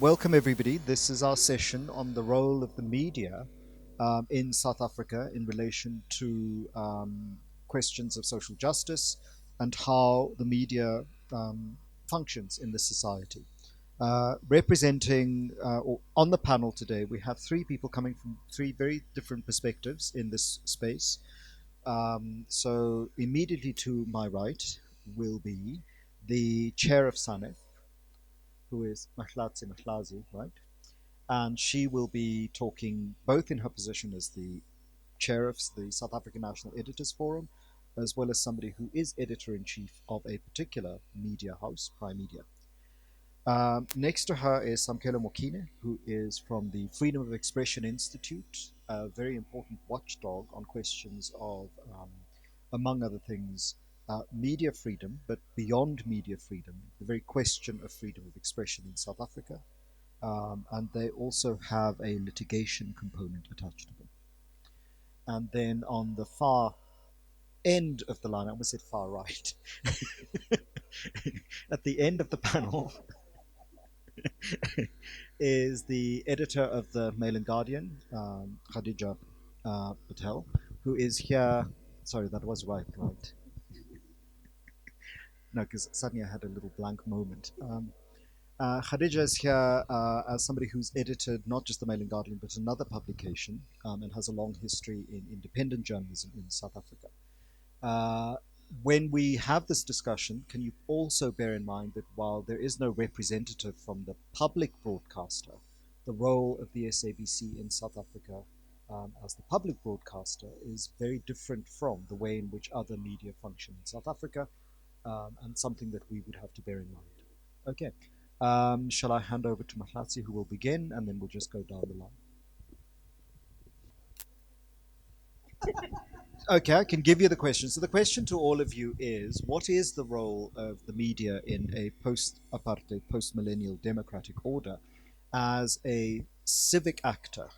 Welcome everybody. This is our session on the role of the media in South Africa in relation to questions of social justice and how the media functions in this society. Representing or on the panel today, we have three people coming from three very different perspectives in this space. So immediately to my right will be the chair of SANEF, who is Mahlase, right? And she will be talking both in her position as the chair of the South African National Editors Forum, as well as somebody who is editor-in-chief of a particular media house, Prime Media. Next to her is Samkelo Mokhine, who is from the Freedom of Expression Institute, a very important watchdog on questions of, among other things, media freedom, but beyond media freedom, the very question of freedom of expression in South Africa. And they also have a litigation component attached to them. And then on the far end of the line, I almost said far right, at the end of the panel is the editor of the Mail and Guardian, Khadija Patel, who is here. Sorry, that was right. No, because suddenly I had a little blank moment. Khadija is here as somebody who's edited not just the Mail and Guardian, but another publication and has a long history in independent journalism in South Africa. When we have this discussion, can you also bear in mind that while there is no representative from the public broadcaster, the role of the SABC in South Africa as the public broadcaster is very different from the way in which other media function in South Africa, and something that we would have to bear in mind. Okay. Shall I hand over to Mahlatse, who will begin, and then we'll just go down the line. Okay, I can give you the question. So the question to all of you is, what is the role of the media in a post-apartheid, post-millennial democratic order as a civic actor,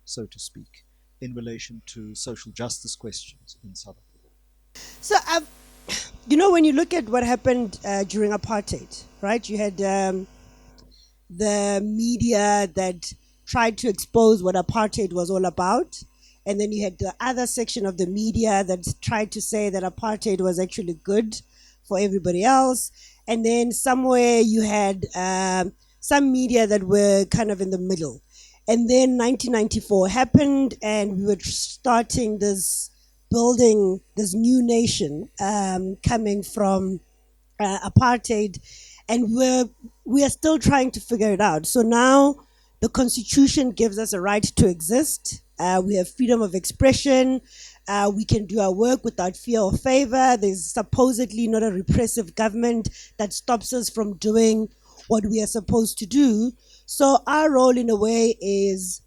so to speak, in relation to social justice questions in South Africa? So, when you look at what happened during apartheid, right? You had the media that tried to expose what apartheid was all about. And then you had the other section of the media that tried to say that apartheid was actually good for everybody else. And then somewhere you had some media that were kind of in the middle. And then 1994 happened, and we were starting building this new nation coming from apartheid, and we are still trying to figure it out. So now the Constitution gives us a right to exist. We have freedom of expression. We can do our work without fear or favor. There's supposedly not a repressive government that stops us from doing what we are supposed to do. So our role, in a way, is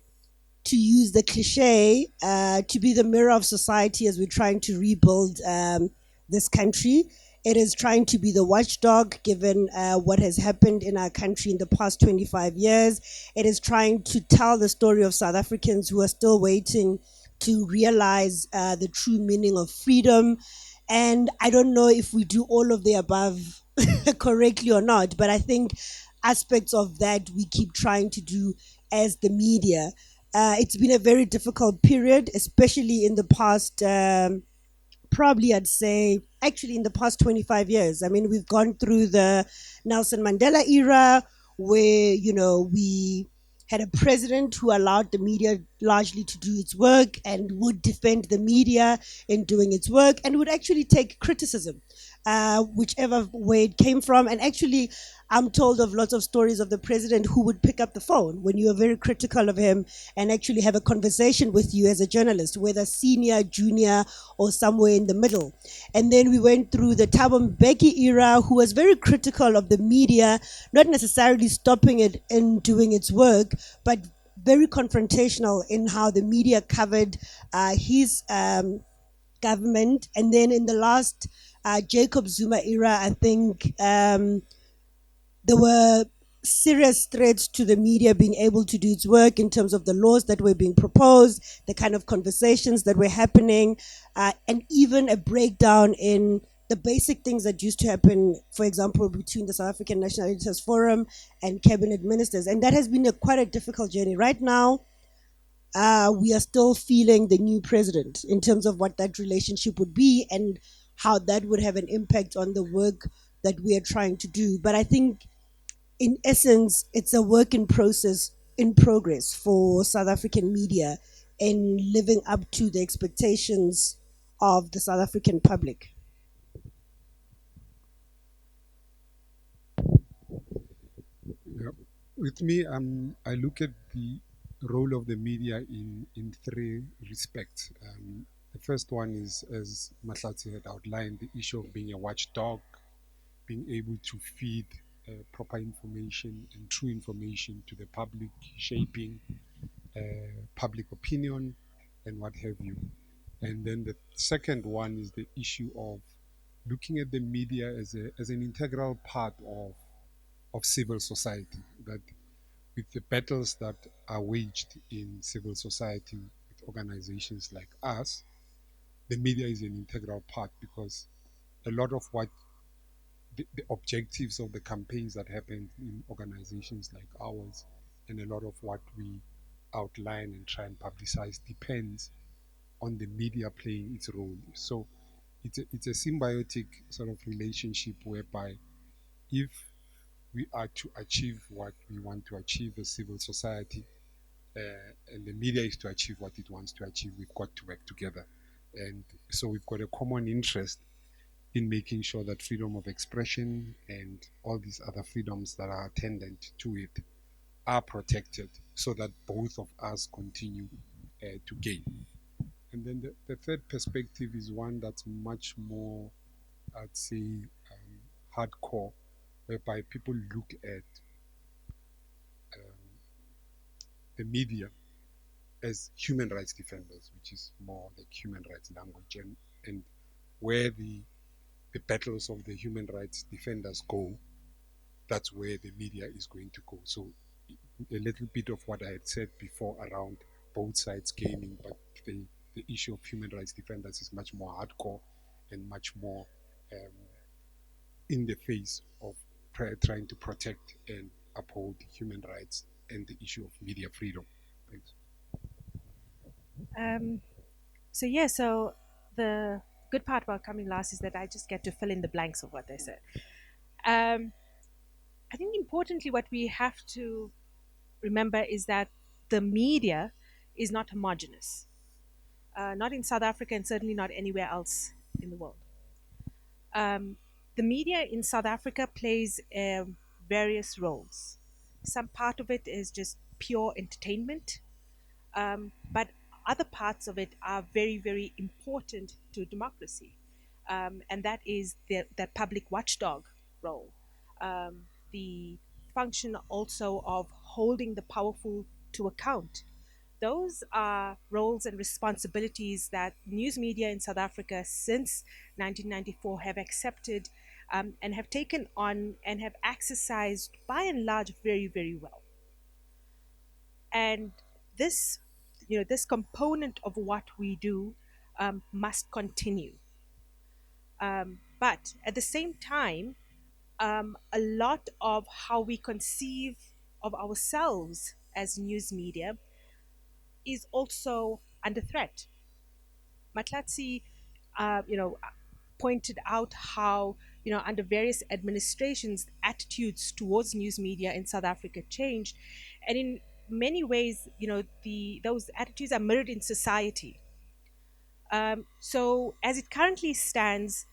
to use the cliche to be the mirror of society as we're trying to rebuild this country. It is trying to be the watchdog, given what has happened in our country in the past 25 years. It is trying to tell the story of South Africans who are still waiting to realize the true meaning of freedom. And I don't know if we do all of the above correctly or not, but I think aspects of that we keep trying to do as the media. It's been a very difficult period, especially in the past probably I'd say actually in the past 25 years. I mean, we've gone through the Nelson Mandela era where, we had a president who allowed the media largely to do its work and would defend the media in doing its work and would actually take criticism, whichever way it came from. And actually, I'm told of lots of stories of the president who would pick up the phone when you are very critical of him and actually have a conversation with you as a journalist, whether senior, junior, or somewhere in the middle. And then we went through the Thabo Mbeki era, who was very critical of the media, not necessarily stopping it in doing its work, but very confrontational in how the media covered his government. And then in the last Jacob Zuma era, I think there were serious threats to the media being able to do its work in terms of the laws that were being proposed, the kind of conversations that were happening, and even a breakdown in the basic things that used to happen, for example, between the South African National Editors Forum and cabinet ministers. And that has been quite a difficult journey. Right now, we are still feeling the new president in terms of what that relationship would be and how that would have an impact on the work that we are trying to do. But I think, in essence, it's a work in progress for South African media in living up to the expectations of the South African public. Yeah. With me, I look at the role of the media in three respects. The first one is, as Mahlatse had outlined, the issue of being a watchdog, being able to feed proper information and true information to the public, shaping public opinion and what have you. And then the second one is the issue of looking at the media as an integral part of civil society, that with the battles that are waged in civil society with organizations like us, the media is an integral part, because a lot of what the objectives of the campaigns that happen in organizations like ours, and a lot of what we outline and try and publicize, depends on the media playing its role. So it's a symbiotic sort of relationship, whereby if we are to achieve what we want to achieve as civil society, and the media is to achieve what it wants to achieve, we've got to work together. And so we've got a common interest in making sure that freedom of expression and all these other freedoms that are attendant to it are protected, so that both of us continue to gain. And then the third perspective is one that's much more, I'd say, hardcore, whereby people look at um, the media as human rights defenders, which is more like human rights language, and where the battles of the human rights defenders go, that's where the media is going to go. So a little bit of what I had said before around both sides gaining, but the issue of human rights defenders is much more hardcore and much more um, in the face of trying to protect and uphold human rights and the issue of media freedom. Thanks. Um, so the good part about coming last is that I just get to fill in the blanks of what they said. Um, I think importantly, what we have to remember is that the media is not homogenous, not in South Africa and certainly not anywhere else in the world. Um, the media in South Africa plays various roles. Some part of it is just pure entertainment, but other parts of it are very, very important to democracy, and that is that public watchdog role, the function also of holding the powerful to account. Those are roles and responsibilities that news media in South Africa since 1994 have accepted, and have taken on and have exercised by and large very, very well. And this, this component of what we do must continue. But at the same time, a lot of how we conceive of ourselves as news media is also under threat. Mahlatse, pointed out how, under various administrations, attitudes towards news media in South Africa changed, and in many ways, those attitudes are mirrored in society. So, as it currently stands,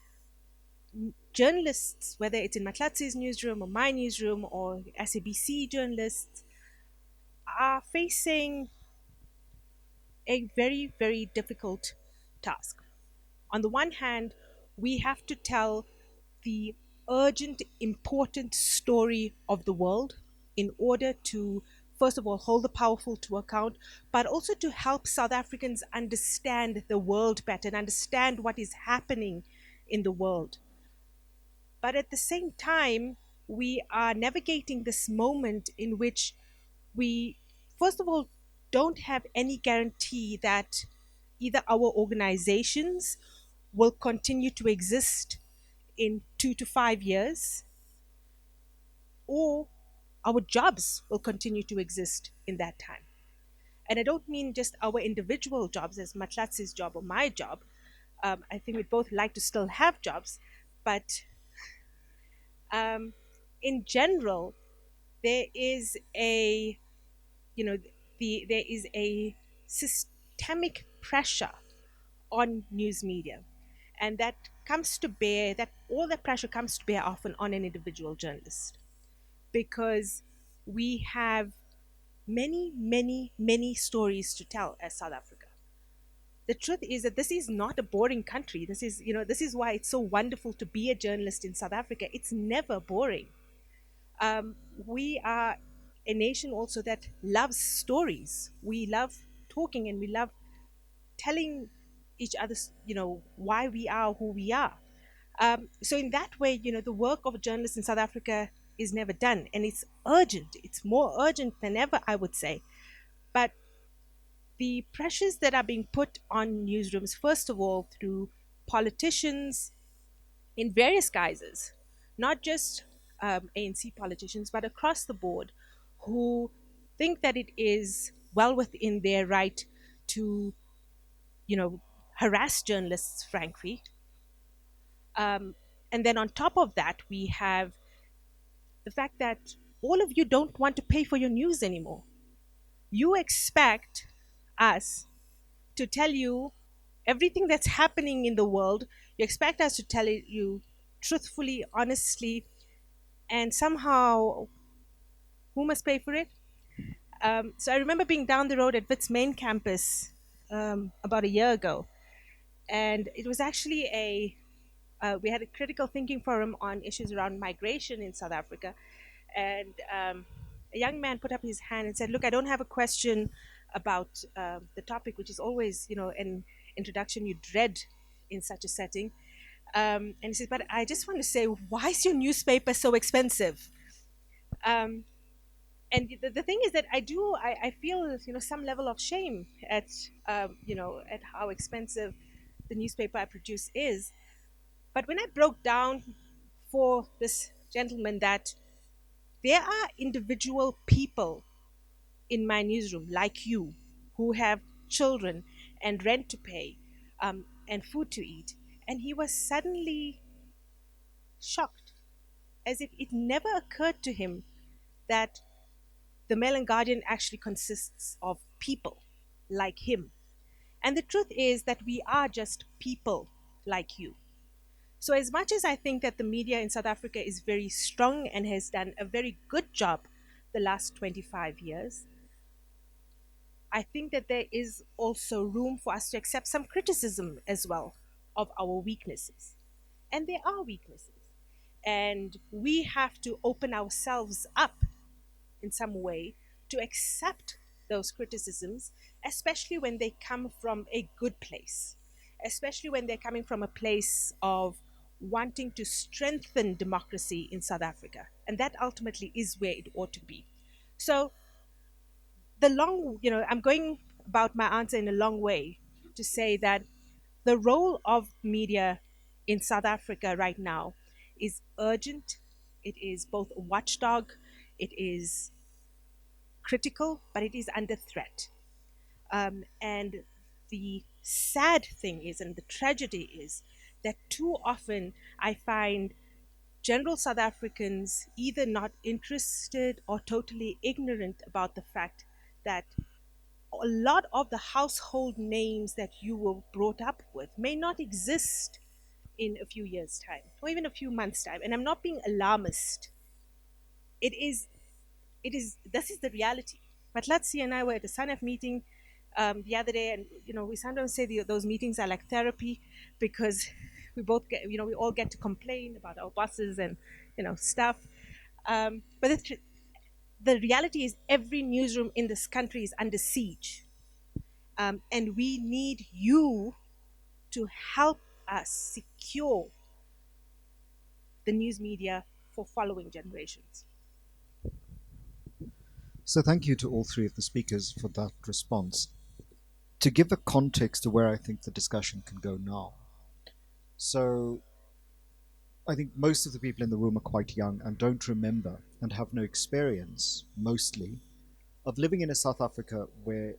journalists, whether it's in Mahlatse's newsroom or my newsroom or SABC journalists, are facing a very, very difficult task. On the one hand, we have to tell the urgent, important story of the world in order to, first of all, hold the powerful to account, but also to help South Africans understand the world better and understand what is happening in the world. But at the same time, we are navigating this moment in which we, first of all, don't have any guarantee that either our organizations will continue to exist in 2 to 5 years, or our jobs will continue to exist in that time. And I don't mean just our individual jobs as Mahlatse's job or my job. I think we'd both like to still have jobs, but um, in general, there is a, you know, there is a systemic pressure on news media, and that comes to bear, that all that pressure comes to bear often on an individual journalist, because we have many, many, many stories to tell as South Africa. The truth is that this is not a boring country. This is why it's so wonderful to be a journalist in South Africa. It's never boring. We are a nation also that loves stories. We love talking, and we love telling each other, why we are who we are. So in that way, the work of a journalist in South Africa is never done, and it's urgent. It's more urgent than ever, I would say. But the pressures that are being put on newsrooms, first of all, through politicians in various guises, not just ANC politicians, but across the board, who think that it is well within their right to, harass journalists, frankly. And then on top of that, we have the fact that all of you don't want to pay for your news anymore. You expect us to tell you everything that's happening in the world. You expect us to tell you truthfully, honestly, and somehow, who must pay for it? So I remember being down the road at Wits main campus about a year ago, and it was actually we had a critical thinking forum on issues around migration in South Africa, and a young man put up his hand and said, "Look, I don't have a question about the topic, which is always, an introduction you dread in such a setting." And he said, "But I just want to say, why is your newspaper so expensive?" Um, and the thing is that I feel, some level of shame at at how expensive the newspaper I produce is. But when I broke down for this gentleman that there are individual people in my newsroom like you who have children and rent to pay, and food to eat, and he was suddenly shocked, as if it never occurred to him that the Mail and Guardian actually consists of people like him. And the truth is that we are just people like you. So, as much as I think that the media in South Africa is very strong and has done a very good job the last 25 years, I think that there is also room for us to accept some criticism as well of our weaknesses. And there are weaknesses. And we have to open ourselves up in some way to accept those criticisms, especially when they come from a good place, especially when they're coming from a place of wanting to strengthen democracy in South Africa. And that ultimately is where it ought to be. So, I'm going about my answer in a long way to say that the role of media in South Africa right now is urgent. It is both a watchdog, it is critical, but it is under threat. And the sad thing is, and the tragedy is, that too often I find general South Africans either not interested or totally ignorant about the fact that a lot of the household names that you were brought up with may not exist in a few years' time or even a few months' time. And I'm not being alarmist. It is this is the reality. Mahlatse and I were at a SANEF meeting the other day, and we sometimes say those meetings are like therapy, because we both get, we all get to complain about our bosses and stuff. But the reality is, every newsroom in this country is under siege, and we need you to help us secure the news media for following generations. So thank you to all three of the speakers for that response. To give a context to where I think the discussion can go now. So I think most of the people in the room are quite young and don't remember and have no experience, mostly, of living in a South Africa where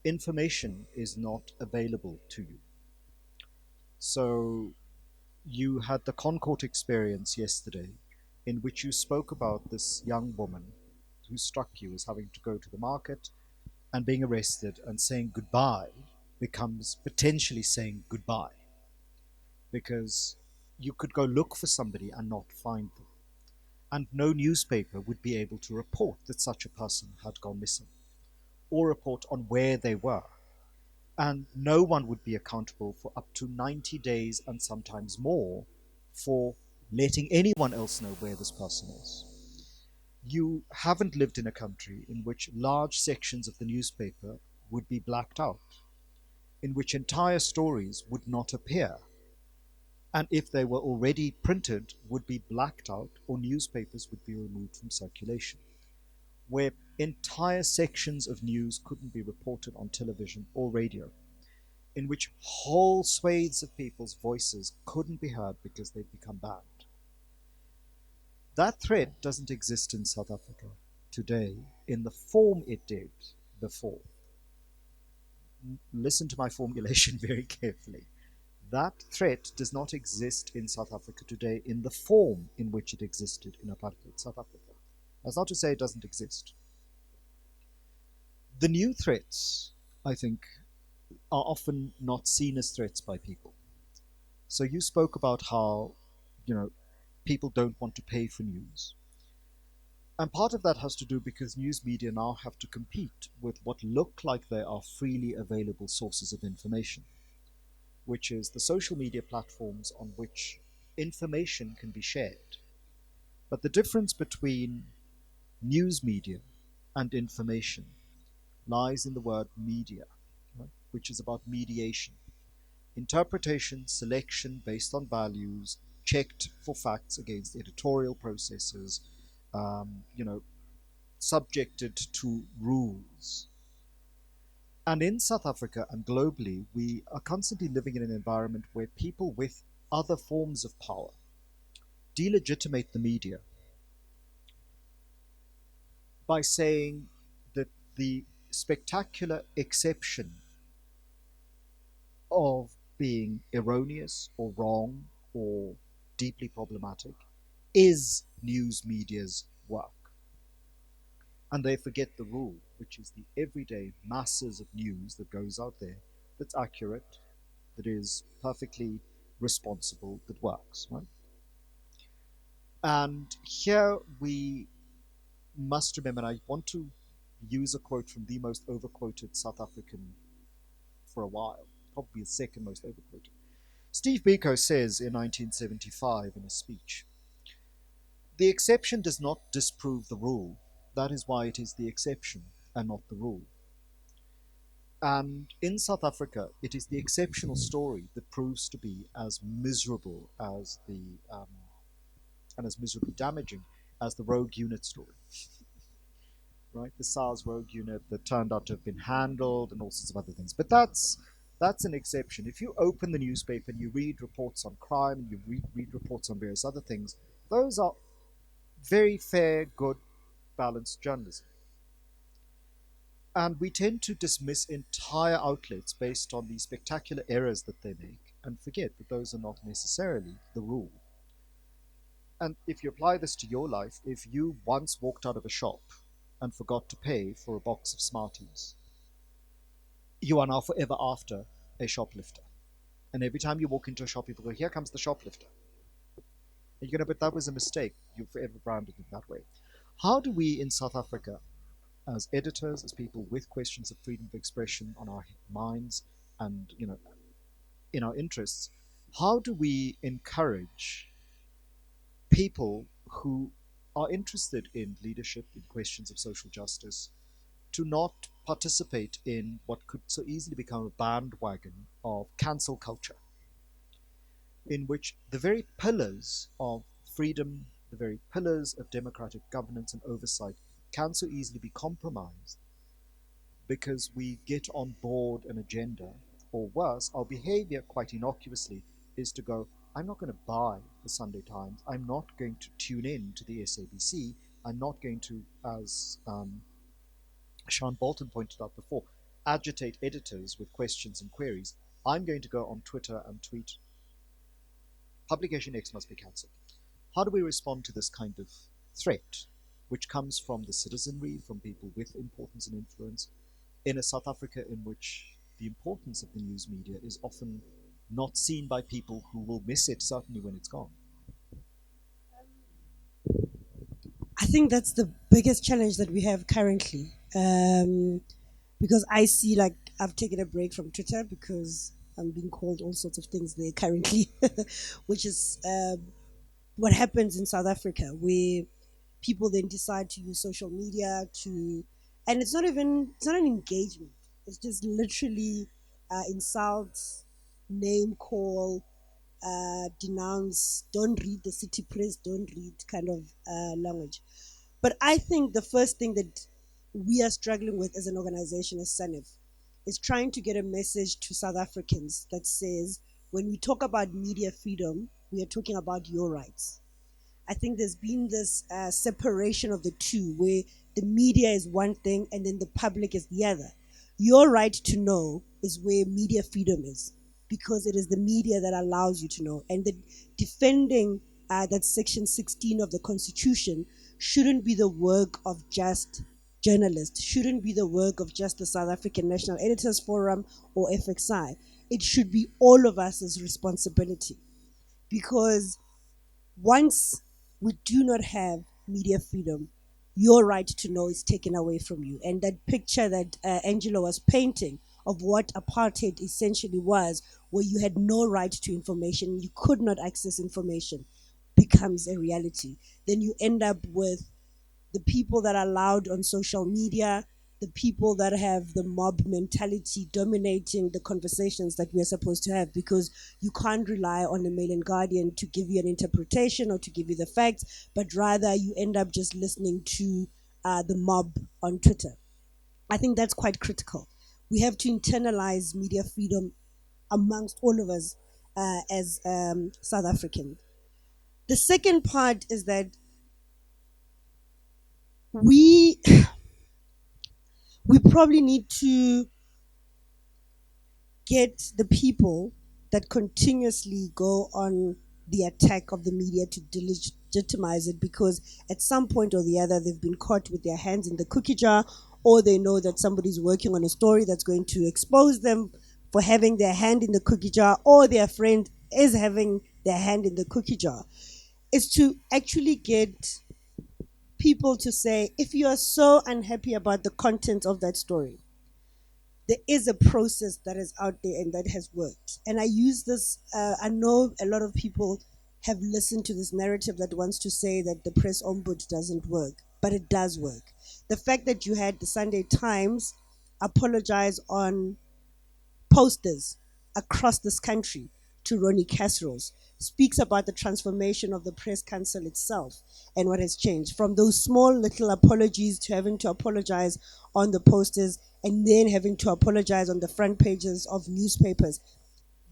information is not available to you. So you had the Concord experience yesterday, in which you spoke about this young woman who struck you as having to go to the market and being arrested, and saying goodbye becomes potentially saying goodbye, because you could go look for somebody and not find them. And no newspaper would be able to report that such a person had gone missing or report on where they were. And no one would be accountable for up to 90 days and sometimes more for letting anyone else know where this person is. You haven't lived in a country in which large sections of the newspaper would be blacked out, in which entire stories would not appear, and if they were already printed, would be blacked out or newspapers would be removed from circulation, where entire sections of news couldn't be reported on television or radio, in which whole swathes of people's voices couldn't be heard because they'd become banned. That threat doesn't exist in South Africa today in the form it did before. Listen to my formulation very carefully. That threat does not exist in South Africa today in the form in which it existed in apartheid South Africa. That's not to say it doesn't exist. The new threats, I think, are often not seen as threats by people. So you spoke about how, you know, people don't want to pay for news. And part of that has to do because news media now have to compete with what look like they are freely available sources of information, which is the social media platforms on which information can be shared. But the difference between news media and information lies in the word media, right, which is about mediation. Interpretation, selection based on values, checked for facts against editorial processes, you know, subjected to rules. And in South Africa and globally, we are constantly living in an environment where people with other forms of power delegitimate the media by saying that the spectacular exception of being erroneous or wrong or deeply problematic is news media's work. And they forget the rule, which is the everyday masses of news that goes out there that's accurate, that is perfectly responsible, that works, right? And here we must remember, and I want to use a quote from the most overquoted South African for a while, probably the second most overquoted. Steve Biko says in 1975 in a speech, "The exception does not disprove the rule. That is why it is the exception and not the rule." And in South Africa, it is the exceptional story that proves to be as miserable as and as miserably damaging as the rogue unit story, right? The SARS rogue unit that turned out to have been handled and all sorts of other things. But that's an exception. If you open the newspaper and you read reports on crime and you read reports on various other things, those are very fair, good, balanced journalism. And we tend to dismiss entire outlets based on the spectacular errors that they make and forget that those are not necessarily the rule. And if you apply this to your life, if you once walked out of a shop and forgot to pay for a box of Smarties, you are now forever after a shoplifter. And every time you walk into a shop, people go, "Here comes the shoplifter." And you're going to, but that was a mistake. You've forever branded it that way. How do we in South Africa, as editors, as people with questions of freedom of expression on our minds and, in our interests, how do we encourage people who are interested in leadership, in questions of social justice, to not participate in what could so easily become a bandwagon of cancel culture, in which the very pillars of freedom, the very pillars of democratic governance and oversight can so easily be compromised because we get on board an agenda, or worse, our behavior quite innocuously is to go, I'm not going to buy the Sunday Times. I'm not going to tune in to the SABC. I'm not going to, as Sean Bolton pointed out before, agitate editors with questions and queries. I'm going to go on Twitter and tweet, publication X must be cancelled. How do we respond to this kind of threat, which comes from the citizenry, from people with importance and influence, in a South Africa in which the importance of the news media is often not seen by people who will miss it, certainly when it's gone? I think that's the biggest challenge that we have currently. Because I see, like, I've taken a break from Twitter because I'm being called all sorts of things there currently, which is what happens in South Africa, where people then decide to use social media to, and it's not an engagement. It's just literally insults, name call, denounce, don't read the city press, don't read kind of language. But I think the first thing that we are struggling with as an organization, as SANEF, is trying to get a message to South Africans that says, when we talk about media freedom, we are talking about your rights. I think there's been this separation of the two, where the media is one thing and then the public is the other. Your right to know is where media freedom is, because it is the media that allows you to know. And the defending that Section 16 of the Constitution shouldn't be the work of just journalists, shouldn't be the work of just the South African National Editors Forum or FXI. It should be all of us' responsibility, because once we do not have media freedom, your right to know is taken away from you. And that picture that Angelo was painting of what apartheid essentially was, where you had no right to information, you could not access information, becomes a reality. Then you end up with the people that are loud on social media, the people that have the mob mentality dominating the conversations that we're supposed to have, because you can't rely on the Mail and Guardian to give you an interpretation or to give you the facts, but rather you end up just listening to the mob on Twitter. I think that's quite critical. We have to internalize media freedom amongst all of us as South Africans. The second part is that we we probably need to get the people that continuously go on the attack of the media to delegitimize it, because at some point or the other they've been caught with their hands in the cookie jar, or they know that somebody's working on a story that's going to expose them for having their hand in the cookie jar, or their friend is having their hand in the cookie jar. Is to actually get people to say, if you are so unhappy about the content of that story, there is a process that is out there and that has worked. And I use this, I know a lot of people have listened to this narrative that wants to say that the press ombud doesn't work, but it does work. The fact that you had the Sunday Times apologize on posters across this country to Ronnie Casserols speaks about the transformation of the press council itself and what has changed from those small little apologies to having to apologize on the posters and then having to apologize on the front pages of newspapers.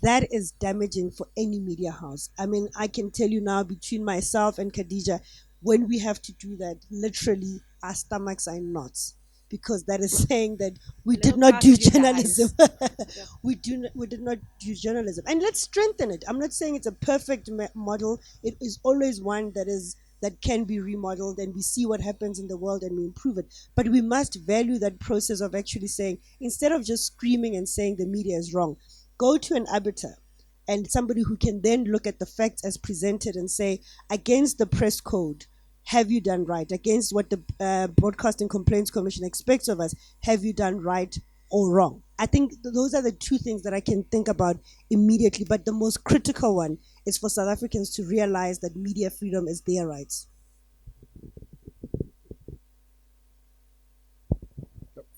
That is damaging for any media house. I mean, I can tell you now, between myself and Khadija, when we have to do that, literally our stomachs are in knots, because that is saying that we A did little not part do of you journalism. dies. Yeah. We did not do journalism, and let's strengthen it. I'm not saying it's a perfect model. It is always one that can be remodeled, and we see what happens in the world and we improve it. But we must value that process of actually saying, instead of just screaming and saying the media is wrong, go to an arbiter and somebody who can then look at the facts as presented and say, against the press code, have you done right? Against what the Broadcasting Complaints Commission expects of us, have you done right or wrong? I think those are the two things that I can think about immediately. But the most critical one is for South Africans to realize that media freedom is their rights.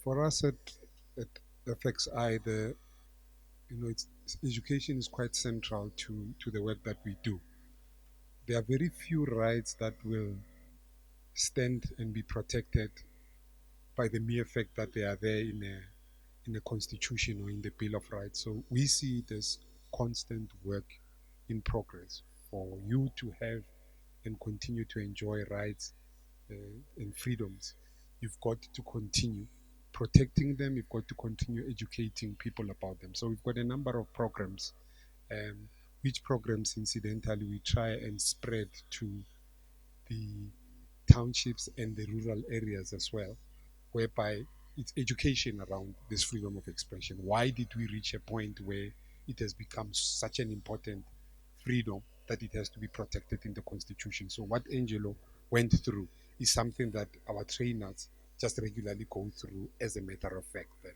For us at FXI, it's education is quite central to the work that we do. There are very few rights that will stand and be protected by the mere fact that they are there in a constitution or in the Bill of Rights. So we see it as constant work in progress. For you to have and continue to enjoy rights and freedoms, you've got to continue protecting them, you've got to continue educating people about them. So we've got a number of programs, um, which programs, incidentally, we try and spread to the townships and the rural areas as well, whereby it's education around this freedom of expression. Why did we reach a point where it has become such an important freedom that it has to be protected in the Constitution? So, what Angelo went through is something that our trainers just regularly go through as a matter of fact. That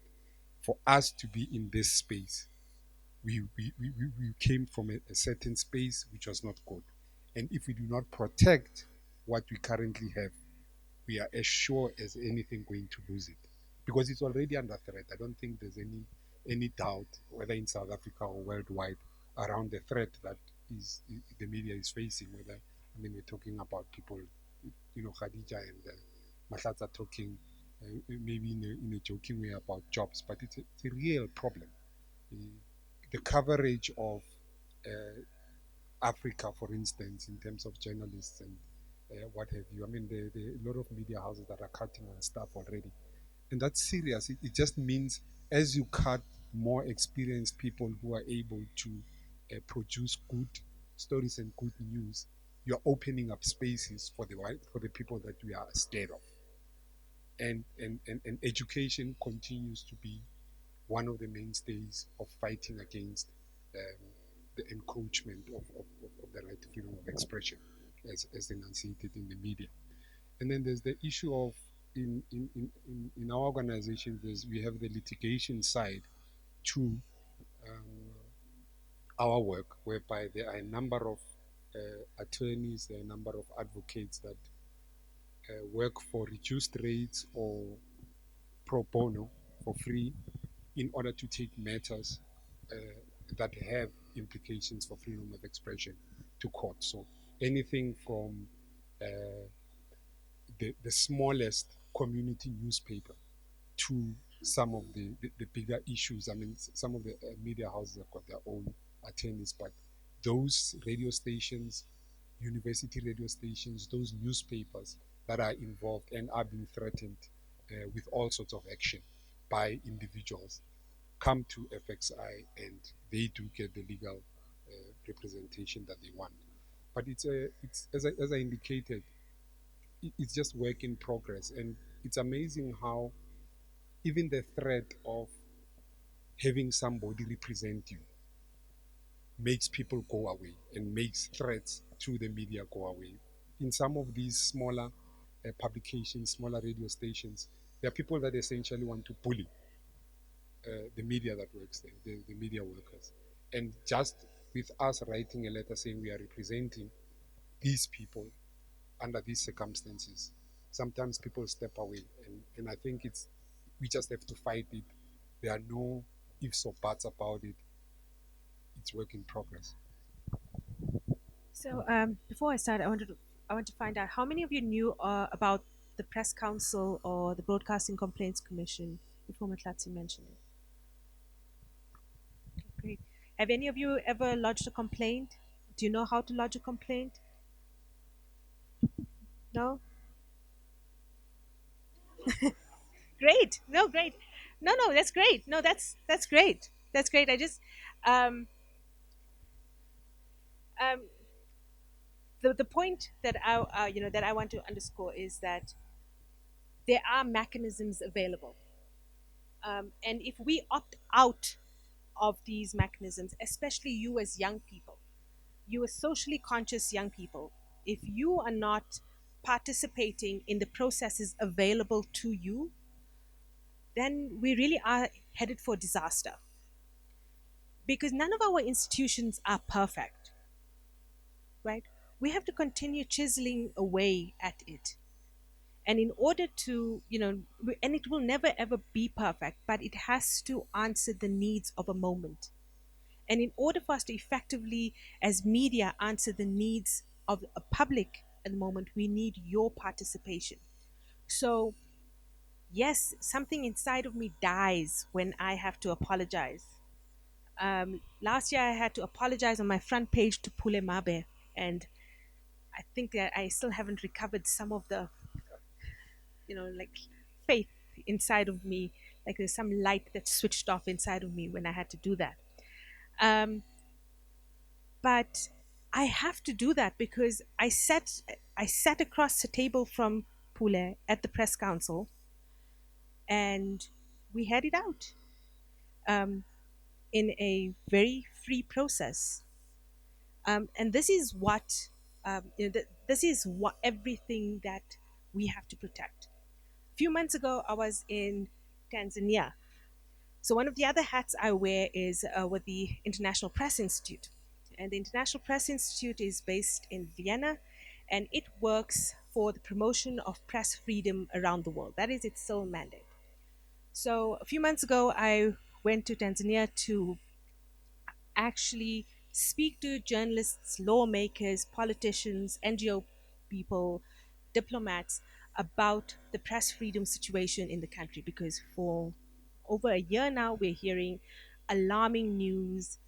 for us to be in this space, we came from a certain space which was not good. And if we do not protect what we currently have, we are as sure as anything going to lose it because it's already under threat. I don't think there's any doubt, whether in South Africa or worldwide, around the threat that the media is facing. Whether we're talking about people, Khadija and Mahlatse are talking maybe in a joking way about jobs, but it's a real problem. Uh, the coverage of Africa, for instance, in terms of journalists and what have you. There are a lot of media houses that are cutting on staff already. And that's serious. It just means as you cut more experienced people who are able to produce good stories and good news, you're opening up spaces for the people that we are scared of. And education continues to be one of the mainstays of fighting against um, the encroachment of the right to freedom of expression as enunciated in the media. And then there's the issue of in our organization, we have the litigation side to um, our work, whereby there are a number of attorneys, there are a number of advocates that work for reduced rates or pro bono for free in order to take matters that have implications for freedom of expression to court. So anything from uh, the smallest community newspaper to some of the bigger issues. Some of the media houses have got their own attorneys, but those radio stations, university radio stations, those newspapers that are involved and are being threatened with all sorts of action by individuals come to FXI and they do get the legal representation that they want. But it's as I indicated, it's just work in progress, and it's amazing how even the threat of having somebody represent you makes people go away and makes threats to the media go away. In some of these smaller publications, smaller radio stations, there are people that essentially want to bully the media that works there, the media workers. And just with us writing a letter saying we are representing these people under these circumstances, sometimes people step away. And I think we just have to fight it. There are no ifs or buts about it. It's work in progress. So before I start, I want to find out how many of you knew about the Press Council or the Broadcasting Complaints Commission before Mahlatse mentioned it. Great. Have any of you ever lodged a complaint? Do you know how to lodge a complaint? No? Great. No, great. No, no, that's great. No, that's great. That's great. I just um, um, the point that I want to underscore is that there are mechanisms available, and if we opt out of these mechanisms, especially you as young people, you as socially conscious young people, if you are not participating in the processes available to you, then we really are headed for disaster, because none of our institutions are perfect, right? We have to continue chiseling away at it. And in order to, and it will never ever be perfect, but it has to answer the needs of a moment. And in order for us to effectively, as media, answer the needs of a public at the moment, we need your participation. So, yes, something inside of me dies when I have to apologize Last year, I had to apologize on my front page to Pule Mabe, and I think that I still haven't recovered some of the, like faith inside of me. Like there's some light that switched off inside of me when I had to do that. Um, but I have to do that because I sat across the table from Pule at the press council, and we had it out um, in a very free process. And this is what this is what everything that we have to protect. A few months ago, I was in Tanzania. So one of the other hats I wear is with the International Press Institute, and the International Press Institute is based in Vienna, and it works for the promotion of press freedom around the world. That is its sole mandate. So a few months ago, I went to Tanzania to actually speak to journalists, lawmakers, politicians, NGO people, diplomats about the press freedom situation in the country, because for over a year now we're hearing alarming news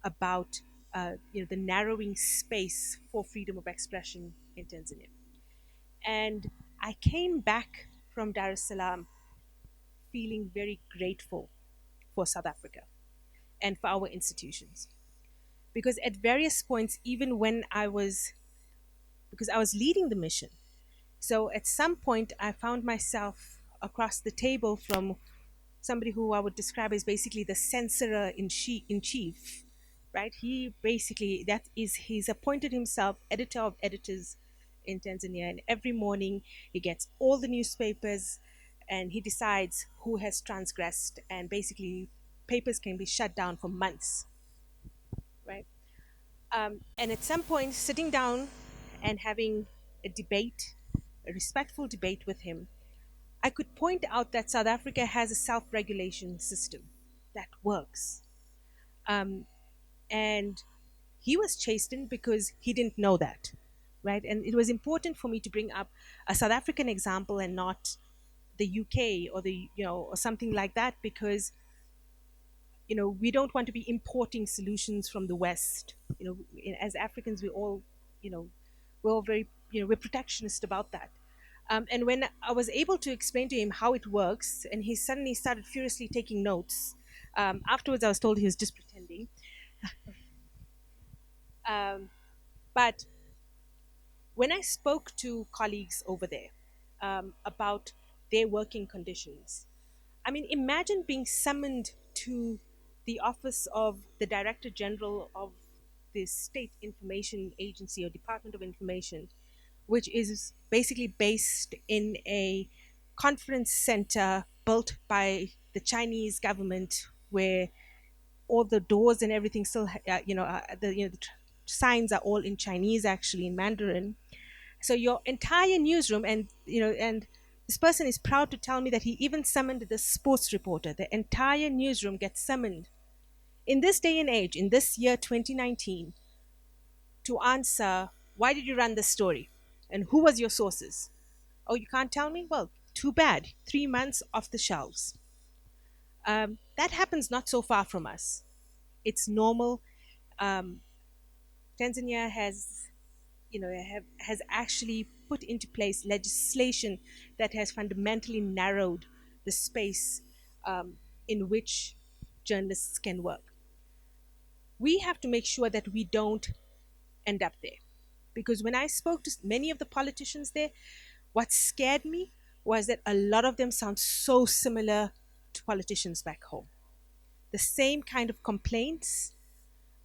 about the narrowing space for freedom of expression in Tanzania. And I came back from Dar es Salaam feeling very grateful for South Africa and for our institutions, because at various points, even when because I was leading the mission, so at some point I found myself across the table from somebody who I would describe as basically the censorer in chief, right? He basically, he's appointed himself editor of editors in Tanzania, and every morning he gets all the newspapers and he decides who has transgressed, and basically papers can be shut down for months, right? And at some point, sitting down and having a debate, a respectful debate with him, I could point out that South Africa has a self regulation system that works. Um, and he was chastened because he didn't know that, right? And it was important for me to bring up a South African example and not the UK or or something like that, because we don't want to be importing solutions from the West. As Africans, you know, we're all very, we're protectionist about that. And when I was able to explain to him how it works, and he suddenly started furiously taking notes. Afterwards, I was told he was just pretending. Um, but when I spoke to colleagues over there about their working conditions, I mean, imagine being summoned to the office of the Director General of the State Information Agency or Department of Information, which is basically based in a conference center built by the Chinese government, where all the doors and everything still, the signs are all in Chinese, actually in Mandarin. So your entire newsroom, and this person is proud to tell me that he even summoned the sports reporter. The entire newsroom gets summoned in this day and age, in this year 2019, to answer, why did you run this story, and who was your sources? Oh, you can't tell me? Well, too bad. 3 months off the shelves. That happens not so far from us. It's normal. um, Tanzania has actually put into place legislation that has fundamentally narrowed the space in which journalists can work. We have to make sure that we don't end up there. Because when I spoke to many of the politicians there, what scared me was that a lot of them sound so similar to politicians back home. The same kind of complaints.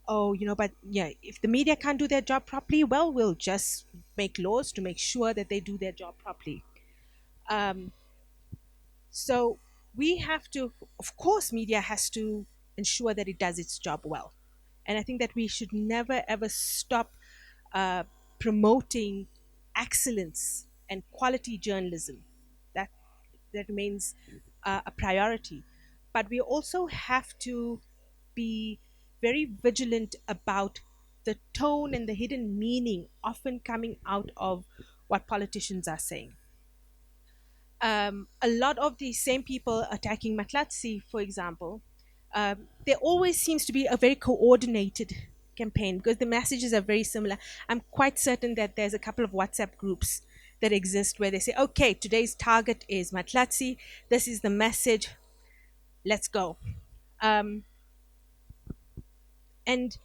Oh, but yeah, if the media can't do their job properly, well, we'll just make laws to make sure that they do their job properly. Um, so we have to, of course, media has to ensure that it does its job well. And I think that we should never ever stop uh, promoting excellence and quality journalism. That that remains a priority. But we also have to be very vigilant about the tone and the hidden meaning often coming out of what politicians are saying. A lot of the same people attacking Mahlatse, for example, There always seems to be a very coordinated campaign because the messages are very similar. I'm quite certain that there's a couple of WhatsApp groups that exist where they say, okay, today's target is Mahlatse. This is the message. Let's go. Um, and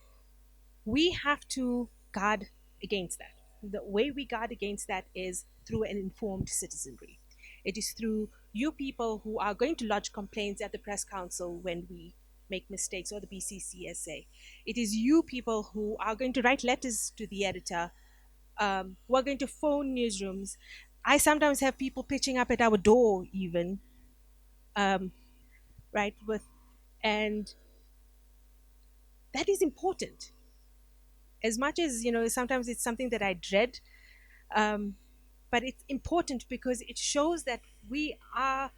we have to guard against that. The way we guard against that is through an informed citizenry. It is through you people who are going to lodge complaints at the press council when we make mistakes, or the BCCSA. It is you people who are going to write letters to the editor, who are going to phone newsrooms. I sometimes have people pitching up at our door, even, um, right? And that is important. As much as, sometimes it's something that I dread, um, but it's important because it shows that we are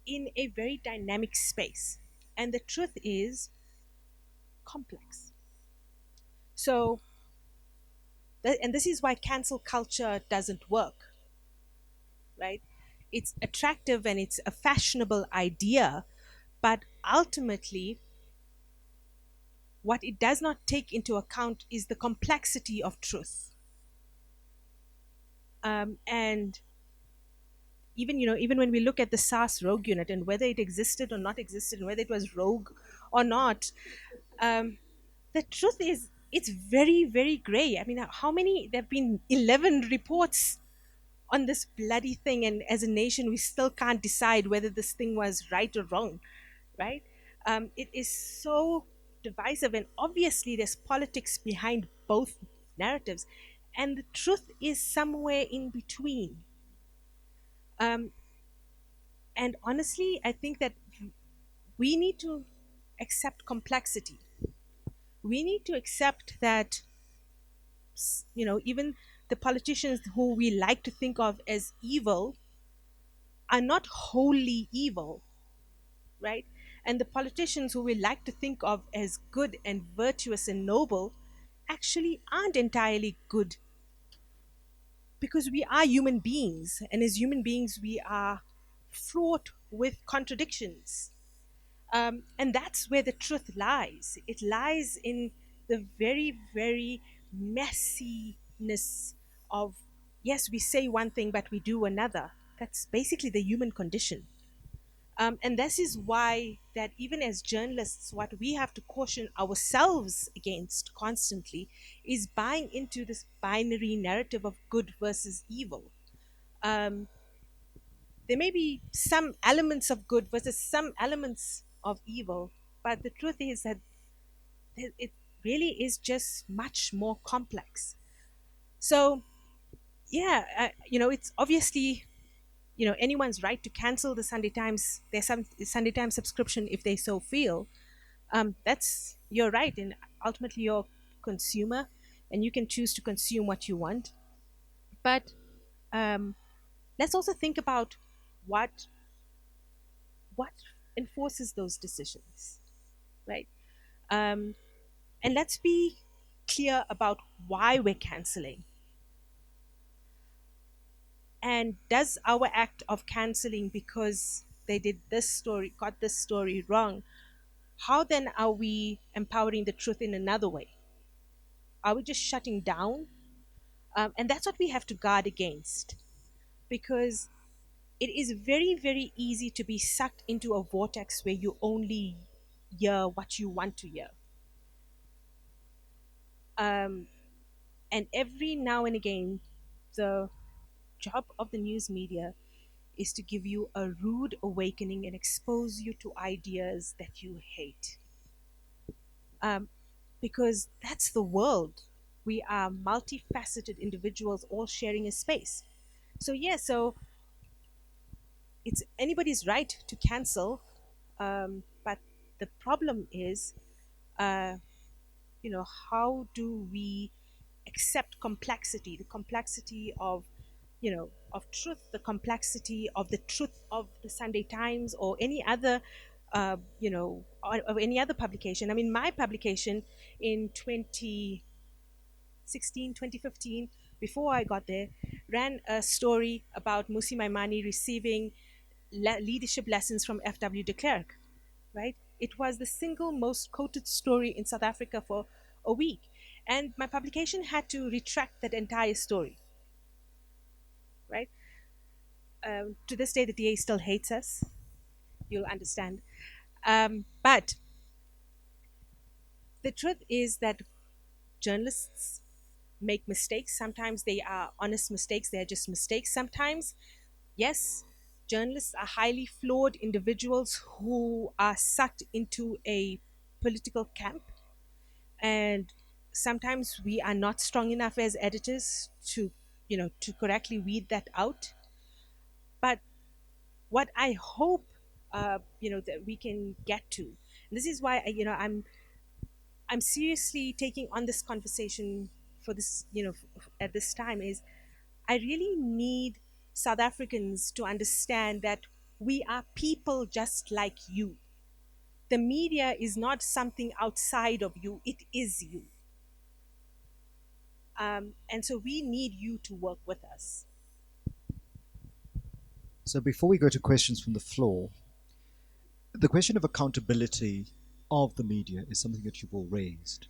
in a very dynamic space, and the truth is complex. So, and this is why cancel culture doesn't work, right? It's attractive and it's a fashionable idea, but ultimately, what it does not take into account is the complexity of truth. And even when we look at the SARS rogue unit and whether it existed or not existed and whether it was rogue or not, um, the truth is it's very, very gray. I mean, how many? There have been 11 reports on this bloody thing, and as a nation we still can't decide whether this thing was right or wrong, right? It is so divisive, and obviously there's politics behind both narratives, and the truth is somewhere in between. um, and honestly, I think that we need to accept complexity. We need to accept that, even the politicians who we like to think of as evil are not wholly evil, right? And the politicians who we like to think of as good and virtuous and noble actually aren't entirely good, because we are human beings, and as human beings we are fraught with contradictions. And that's where the truth lies. It lies in the very, very messiness of, yes, we say one thing, but we do another. That's basically the human condition. And this is why that even as journalists, what we have to caution ourselves against constantly is buying into this binary narrative of good versus evil. Um, there may be some elements of good versus some elements of evil, but the truth is that it really is just much more complex. So, yeah, it's obviously, anyone's right to cancel the Sunday Times, their Sunday Times subscription if they so feel. That's your right, and ultimately you're a consumer, and you can choose to consume what you want. But um, let's also think about what what enforces those decisions, right? Um, and let's be clear about why we're canceling. And does our act of canceling because they did this story, got this story wrong, how then are we empowering the truth in another way? Are we just shutting down? And that's what we have to guard against, because it is very, very easy to be sucked into a vortex where you only hear what you want to hear. Um, and every now and again, the job of the news media is to give you a rude awakening and expose you to ideas that you hate. Um, because that's the world. We are multifaceted individuals all sharing a space. So, yeah, so it's anybody's right to cancel. But the problem is, uh, how do we accept complexity, the complexity of truth, the complexity of the truth of the Sunday Times or any other, or any other publication. I mean, my publication in 2016, 2015, before I got there, ran a story about Musi Maimani receiving leadership lessons from F.W. de Klerk, right? It was the single most quoted story in South Africa for a week. And my publication had to retract that entire story, right? To this day, the DA still hates us. You'll understand. But the truth is that journalists make mistakes. Sometimes they are honest mistakes, they're just mistakes. Sometimes, yes, journalists are highly flawed individuals who are sucked into a political camp. And sometimes we are not strong enough as editors to, to correctly weed that out. But what I hope, that we can get to, and this is why, I'm seriously taking on this conversation for this, at this time, is I really need South Africans to understand that we are people just like you. The media is not something outside of you, it is you. And so we need you to work with us. So before we go to questions from the floor, the question of accountability of the media is something that you've all raised.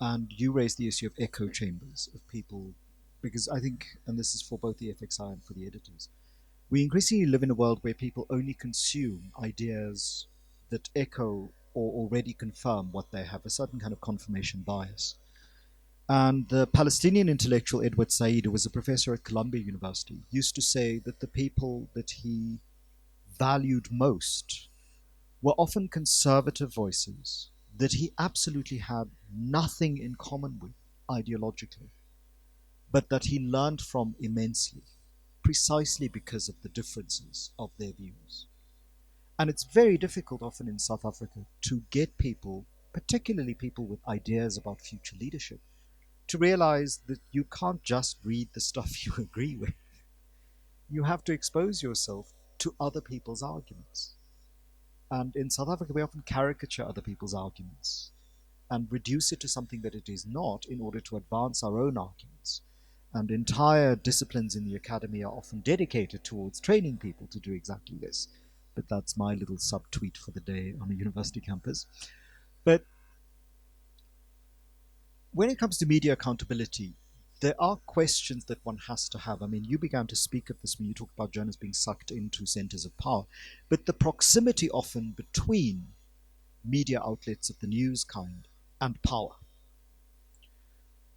And you raised the issue of echo chambers of people, because I think, and this is for both the FXI and for the editors, we increasingly live in a world where people only consume ideas that echo or already confirm what they have, a certain kind of confirmation bias. And the Palestinian intellectual Edward Said, who was a professor at Columbia University, used to say that the people that he valued most were often conservative voices that he absolutely had nothing in common with ideologically, but that he learned from immensely, precisely because of the differences of their views. And it's very difficult often in South Africa to get people, particularly people with ideas about future leadership, to realize that you can't just read the stuff you agree with. You have to expose yourself to other people's arguments. And in South Africa, we often caricature other people's arguments and reduce it to something that it is not in order to advance our own arguments. And entire disciplines in the academy are often dedicated towards training people to do exactly this. But that's my little subtweet for the day on a university campus. But when it comes to media accountability, there are questions that one has to have. I mean, you began to speak of this when you talked about journalists being sucked into centers of power, but the proximity often between media outlets of the news kind and power.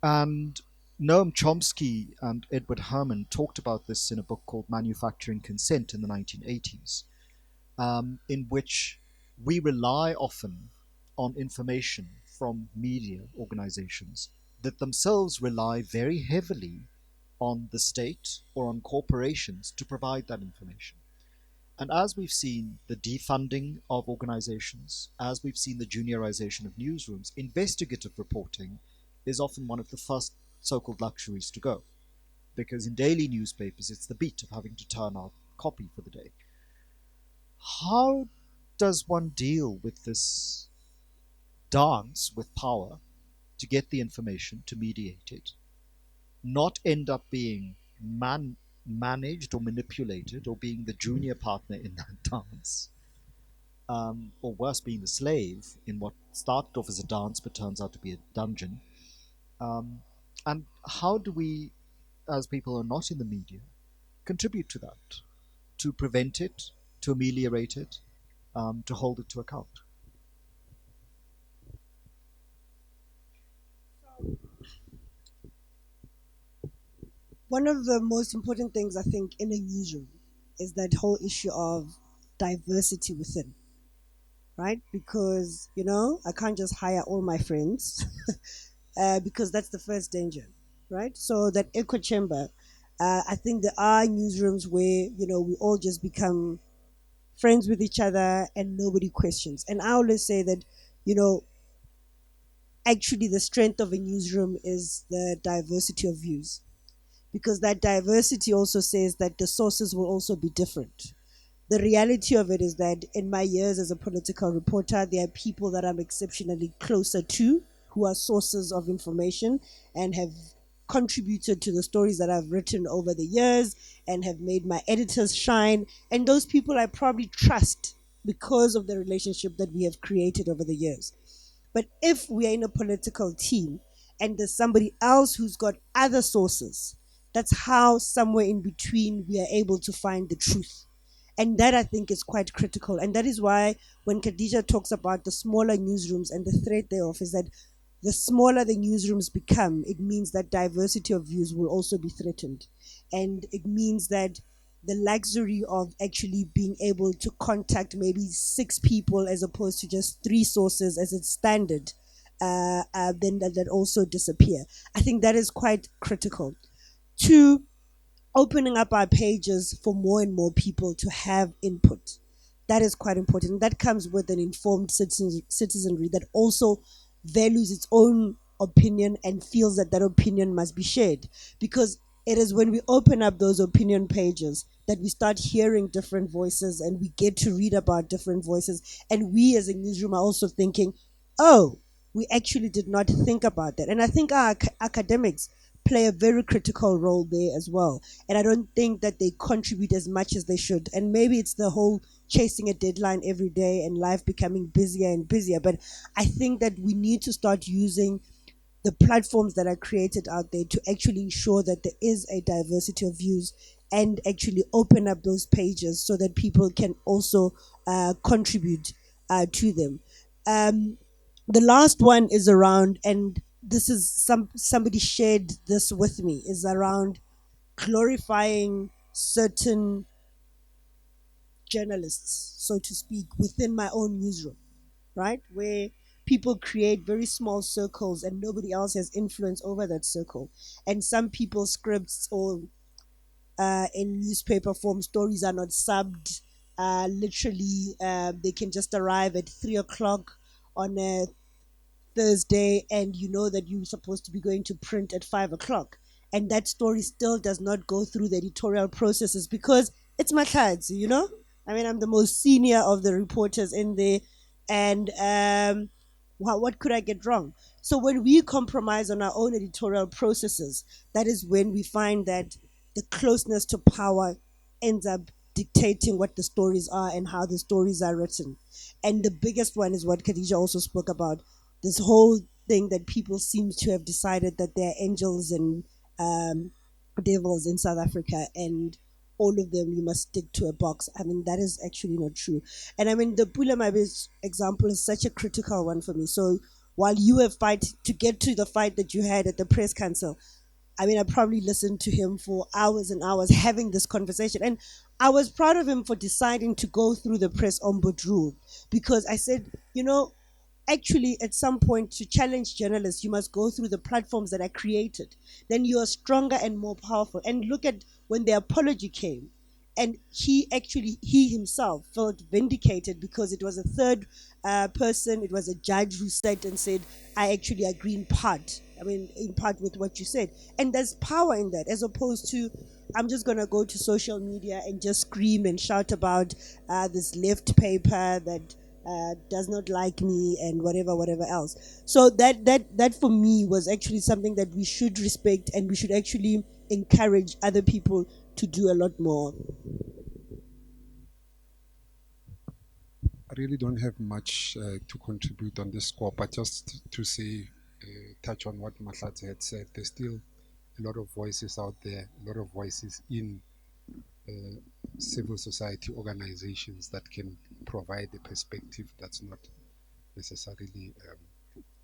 And Noam Chomsky and Edward Herman talked about this in a book called Manufacturing Consent in the 1980s, in which we rely often on information from media organizations that themselves rely very heavily on the state or on corporations to provide that information. And as we've seen the defunding of organizations, as we've seen the juniorization of newsrooms, investigative reporting is often one of the first so-called luxuries to go. Because in daily newspapers, it's the beat of having to turn out copy for the day. How does one deal with this dance with power to get the information, to mediate it, not end up being managed or manipulated or being the junior partner in that dance, or worse, being the slave in what started off as a dance but turns out to be a dungeon? And how do we, as people who are not in the media, contribute to that, to prevent it, to ameliorate it, to hold it to account? One of the most important things I think in a newsroom is that whole issue of diversity within, right? Because, I can't just hire all my friends because that's the first danger, right? So that echo chamber, I think there are newsrooms where, we all just become friends with each other and nobody questions. And I always say that, actually the strength of a newsroom is the diversity of views, because that diversity also says that the sources will also be different. The reality of it is that in my years as a political reporter, there are people that I'm exceptionally closer to who are sources of information and have contributed to the stories that I've written over the years and have made my editors shine. And those people I probably trust because of the relationship that we have created over the years. But if we are in a political team and there's somebody else who's got other sources, that's how somewhere in between we are able to find the truth. And that I think is quite critical. And that is why when Khadija talks about the smaller newsrooms and the threat thereof, is that the smaller the newsrooms become, it means that diversity of views will also be threatened. And it means that the luxury of actually being able to contact maybe six people as opposed to just three sources as its standard, then that also disappear. I think that is quite critical. Two, opening up our pages for more and more people to have input. That is quite important. That comes with an informed citizenry that also values its own opinion and feels that that opinion must be shared. Because it is when we open up those opinion pages that we start hearing different voices and we get to read about different voices. And we as a newsroom are also thinking, oh, we actually did not think about that. And I think our academics play a very critical role there as well. And I don't think that they contribute as much as they should. And maybe it's the whole chasing a deadline every day and life becoming busier and busier. But I think that we need to start using the platforms that are created out there to actually ensure that there is a diversity of views and actually open up those pages so that people can also contribute to them. The last one is around, and this is somebody shared this with me, is around glorifying certain journalists, so to speak, within my own newsroom, right? Where people create very small circles and nobody else has influence over that circle. And some people's scripts or in newspaper form, stories are not subbed. Literally, they can just arrive at 3 o'clock on a Thursday and you know that you're supposed to be going to print at 5 o'clock. And that story still does not go through the editorial processes because it's Mahlhatse, you know? I mean, I'm the most senior of the reporters in there. And what could I get wrong? So when we compromise on our own editorial processes, that is when we find that the closeness to power ends up dictating what the stories are and how the stories are written. And the biggest one is what Khadija also spoke about, this whole thing that people seem to have decided that they're angels and devils in South Africa, and all of them you must stick to a box. I mean, that is actually not true. And I mean, the Pula Mabe's example is such a critical one for me. So while you were fight to get to the fight that you had at the press council, I mean, I probably listened to him for hours and hours having this conversation. And I was proud of him for deciding to go through the press ombud rule, because I said, you know, actually at some point, to challenge journalists you must go through the platforms that are created, then you are stronger and more powerful. And look at when the apology came, and he himself felt vindicated because it was a third person, it was a judge who said and said, I actually agree in part, I mean in part with what you said. And there's power in that, as opposed to I'm just going to go to social media and just scream and shout about this left paper that does not like me and whatever else. So that for me was actually something that we should respect, and we should actually encourage other people to do a lot more. I really don't have much to contribute on this score, but just to say, touch on what Mahlatse had said. There's still a lot of voices out there, a lot of voices in civil society organizations that can provide a perspective that's not necessarily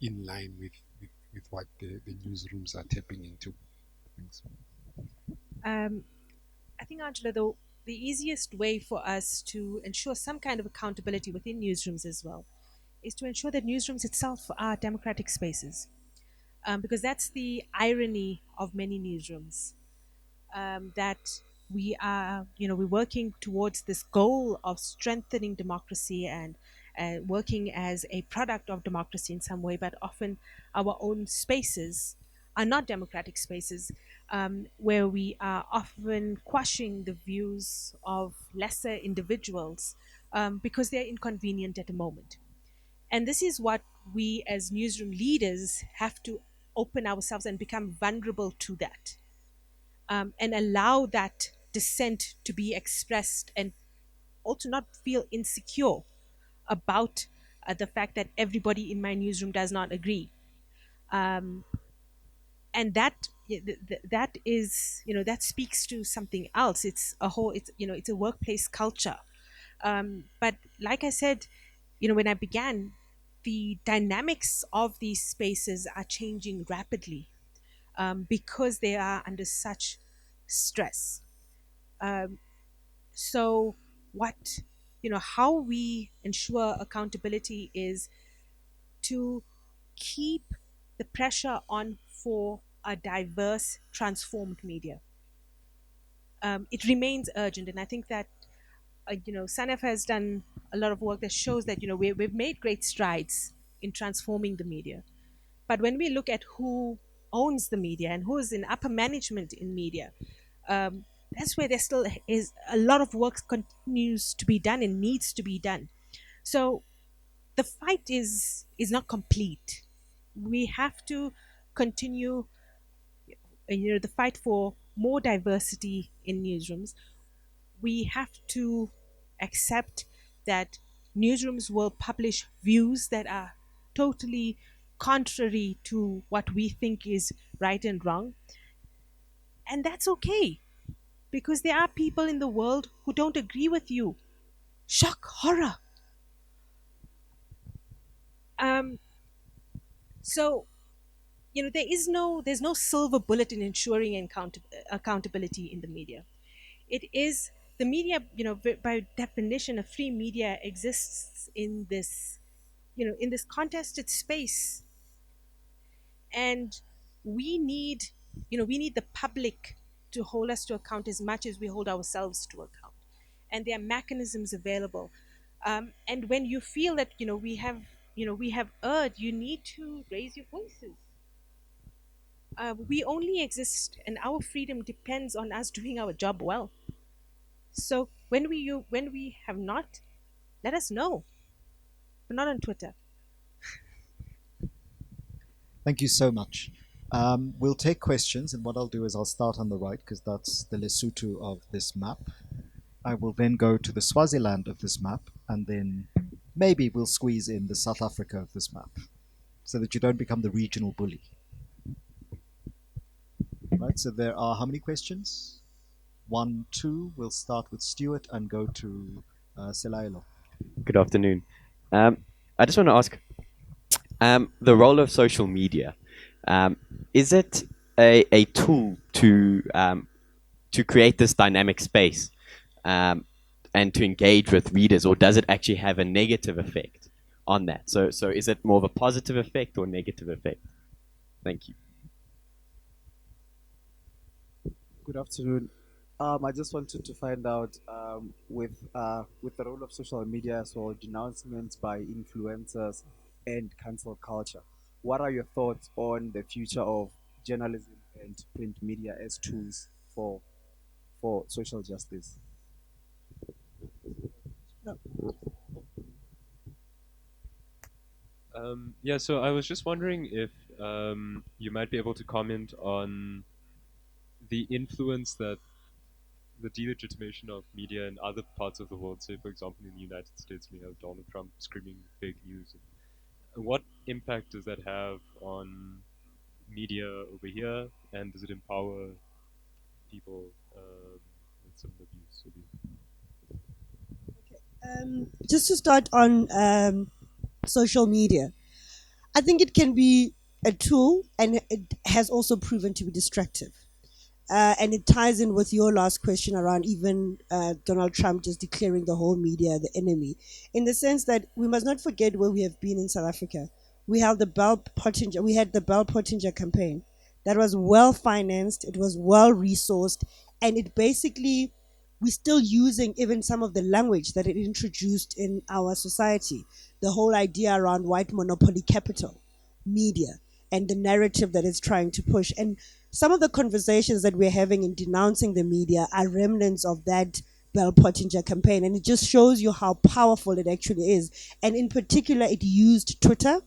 in line with what the newsrooms are tapping into. Thanks. I think, Angelo, though, the easiest way for us to ensure some kind of accountability within newsrooms as well is to ensure that newsrooms itself are democratic spaces. Because that's the irony of many newsrooms, that we are, we're working towards this goal of strengthening democracy and working as a product of democracy in some way, but often our own spaces are not democratic spaces, where we are often quashing the views of lesser individuals because they're inconvenient at the moment. And this is what we as newsroom leaders have to open ourselves and become vulnerable to that, and allow that dissent to be expressed and also not feel insecure about the fact that everybody in my newsroom does not agree. Um, and that is, that speaks to something else. It's a whole, it's a workplace culture. But like I said, when I began, the dynamics of these spaces are changing rapidly, because they are under such stress. Um, so what how we ensure accountability is to keep the pressure on for a diverse, transformed media. It remains urgent, and I think that SANEF has done a lot of work that shows that we've made great strides in transforming the media. But when we look at who owns the media and who is in upper management in media, um, that's where there still is a lot of work continues to be done and needs to be done. So the fight is not complete. We have to continue, the fight for more diversity in newsrooms. We have to accept that newsrooms will publish views that are totally contrary to what we think is right and wrong. And that's okay, because there are people in the world who don't agree with you. Shock, horror. Um, so there's no silver bullet in ensuring accountability in the media. It is the media, by definition, a free media exists in this, in this contested space. And we need, we need the public to hold us to account as much as we hold ourselves to account. And there are mechanisms available. And when you feel that, we have erred, you need to raise your voices. We only exist, and our freedom depends on us doing our job well. So when we have not, let us know, but not on Twitter. Thank you so much. We'll take questions, and what I'll do is I'll start on the right because that's the Lesotho of this map. I will then go to the Swaziland of this map, and then maybe we'll squeeze in the South Africa of this map so that you don't become the regional bully. Right, so there are how many questions? 1, 2. We'll start with Stuart and go to Selailo. Good afternoon. I just want to ask the role of social media. Is it a tool to create this dynamic space and to engage with readers, or does it actually have a negative effect on that? So is it more of a positive effect or negative effect? Thank you. Good afternoon. I just wanted to find out with the role of social media as well, denouncements by influencers and cancel culture. What are your thoughts on the future of journalism and print media as tools for social justice? Yeah, so I was just wondering if you might be able to comment on the influence that the delegitimation of media in other parts of the world, say for example in the United States, we have Donald Trump screaming fake news. What impact does that have on media over here, and does it empower people with similar views? Just to start on social media, I think it can be a tool, and it has also proven to be destructive. And it ties in with your last question around even Donald Trump just declaring the whole media the enemy, in the sense that we must not forget where we have been in South Africa. We had the Bell Pottinger campaign that was well financed, it was well resourced, and it basically, we're still using even some of the language that it introduced in our society. The whole idea around white monopoly capital media and the narrative that it's trying to push. And some of the conversations that we're having in denouncing the media are remnants of that Bell Pottinger campaign. And it just shows you how powerful it actually is. And in particular, it used Twitter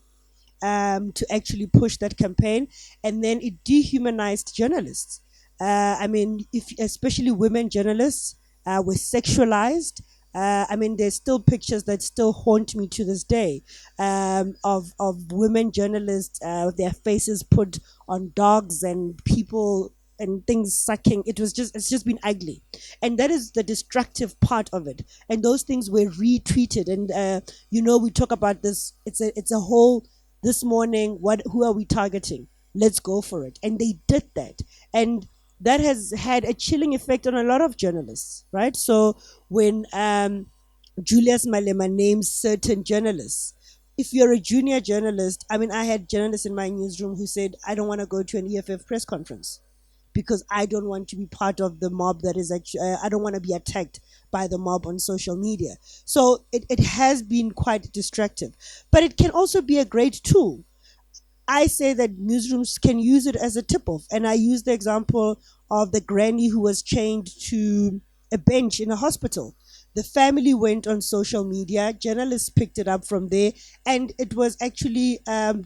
to actually push that campaign. And then it dehumanized journalists. I mean, especially women journalists were sexualized. I mean, there's still pictures that still haunt me to this day, of women journalists, with their faces put on dogs and people and things sucking. It's just been ugly, and that is the destructive part of it. And those things were retweeted, and we talk about this. It's a whole. This morning, who are we targeting? Let's go for it. And they did that. And that has had a chilling effect on a lot of journalists, right? So when Julius Malema names certain journalists, if you're a junior journalist, I mean, I had journalists in my newsroom who said, I don't want to go to an EFF press conference because I don't want to be part of the mob that is actually, I don't want to be attacked by the mob on social media. So it has been quite destructive, but it can also be a great tool. I say that newsrooms can use it as a tip off. And I use the example of the granny who was chained to a bench in a hospital. The family went on social media, journalists picked it up from there, and it was actually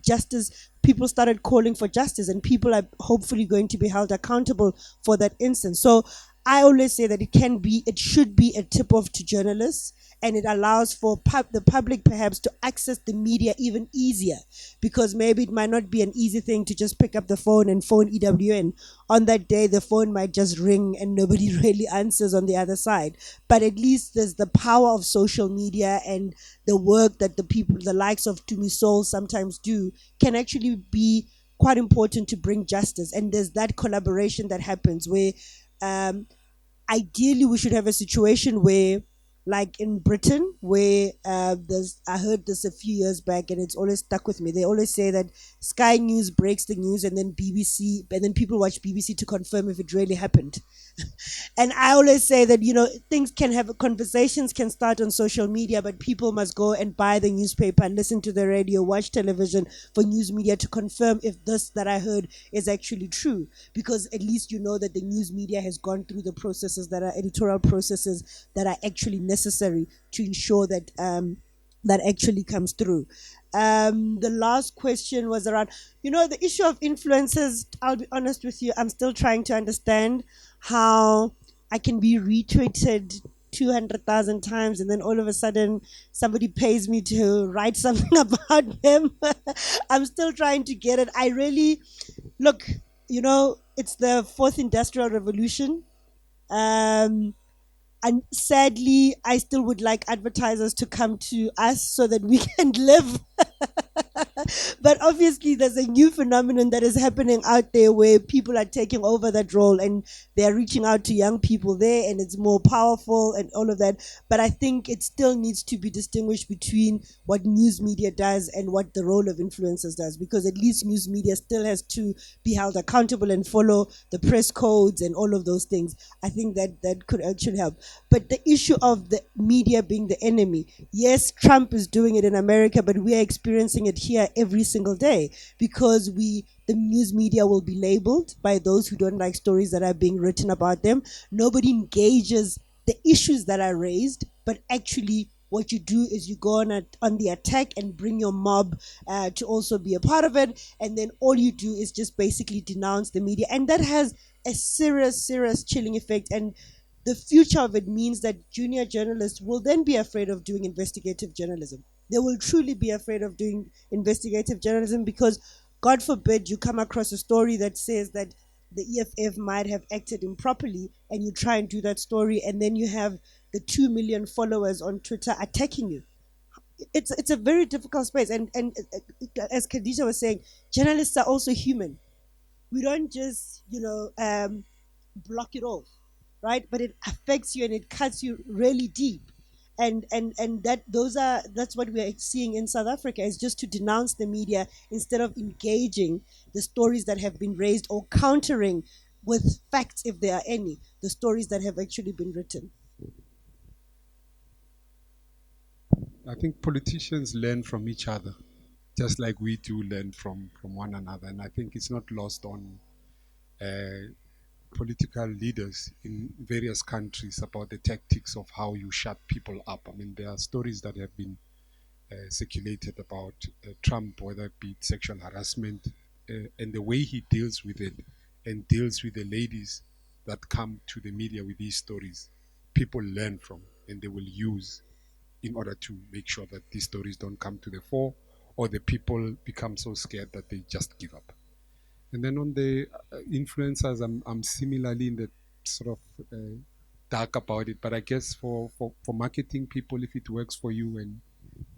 justice. People started calling for justice, and people are hopefully going to be held accountable for that instance. So I always say that it should be a tip off to journalists, and it allows for the public perhaps to access the media even easier, because maybe it might not be an easy thing to just pick up the phone and phone EWN. On that day, the phone might just ring and nobody really answers on the other side. But at least there's the power of social media, and the work that the people, the likes of Tumi Soul, sometimes do, can actually be quite important to bring justice. And there's that collaboration that happens where um, ideally we should have a situation where, like in Britain, where I heard this a few years back, and it's always stuck with me. They always say that Sky News breaks the news, and then BBC, and then people watch BBC to confirm if it really happened. And I always say that, things can have, conversations can start on social media, but people must go and buy the newspaper and listen to the radio, watch television for news media to confirm if this that I heard is actually true. Because at least you know that the news media has gone through the processes that are editorial processes that are actually necessary to ensure that that actually comes through. The last question was around, the issue of influencers. I'll be honest with you, I'm still trying to understand how I can be retweeted 200,000 times, and then all of a sudden somebody pays me to write something about them. I'm still trying to get it. I really, look, it's the fourth industrial revolution. And sadly, I still would like advertisers to come to us so that we can live. But obviously, there's a new phenomenon that is happening out there where people are taking over that role, and they're reaching out to young people there, and it's more powerful and all of that. But I think it still needs to be distinguished between what news media does and what the role of influencers does, because at least news media still has to be held accountable and follow the press codes and all of those things. I think that could actually help. But the issue of the media being the enemy, yes, Trump is doing it in America, but we are experiencing it here every single day, because the news media will be labeled by those who don't like stories that are being written about them. Nobody engages the issues that are raised, but actually what you do is you go on the attack and bring your mob to also be a part of it, and then all you do is just basically denounce the media, and that has a serious chilling effect. And the future of it means that junior journalists will then be afraid of doing investigative journalism. They will truly be afraid of doing investigative journalism, because God forbid you come across a story that says that the EFF might have acted improperly, and you try and do that story, and then you have the 2 million followers on Twitter attacking you. It's a very difficult space, and as Khadija was saying, journalists are also human. We don't just block it off, right? But it affects you and it cuts you really deep. And that's what we're seeing in South Africa, is just to denounce the media instead of engaging the stories that have been raised, or countering with facts, if there are any, the stories that have actually been written. I think politicians learn from each other, just like we do learn from one another. And I think it's not lost on political leaders in various countries about the tactics of how you shut people up. I mean, there are stories that have been circulated about Trump, whether it be sexual harassment, and the way he deals with it, and deals with the ladies that come to the media with these stories. People learn from and they will use in order to make sure that these stories don't come to the fore, or the people become so scared that they just give up. And then on the influencers, I'm similarly in the sort of dark about it. But I guess for marketing people, if it works for you and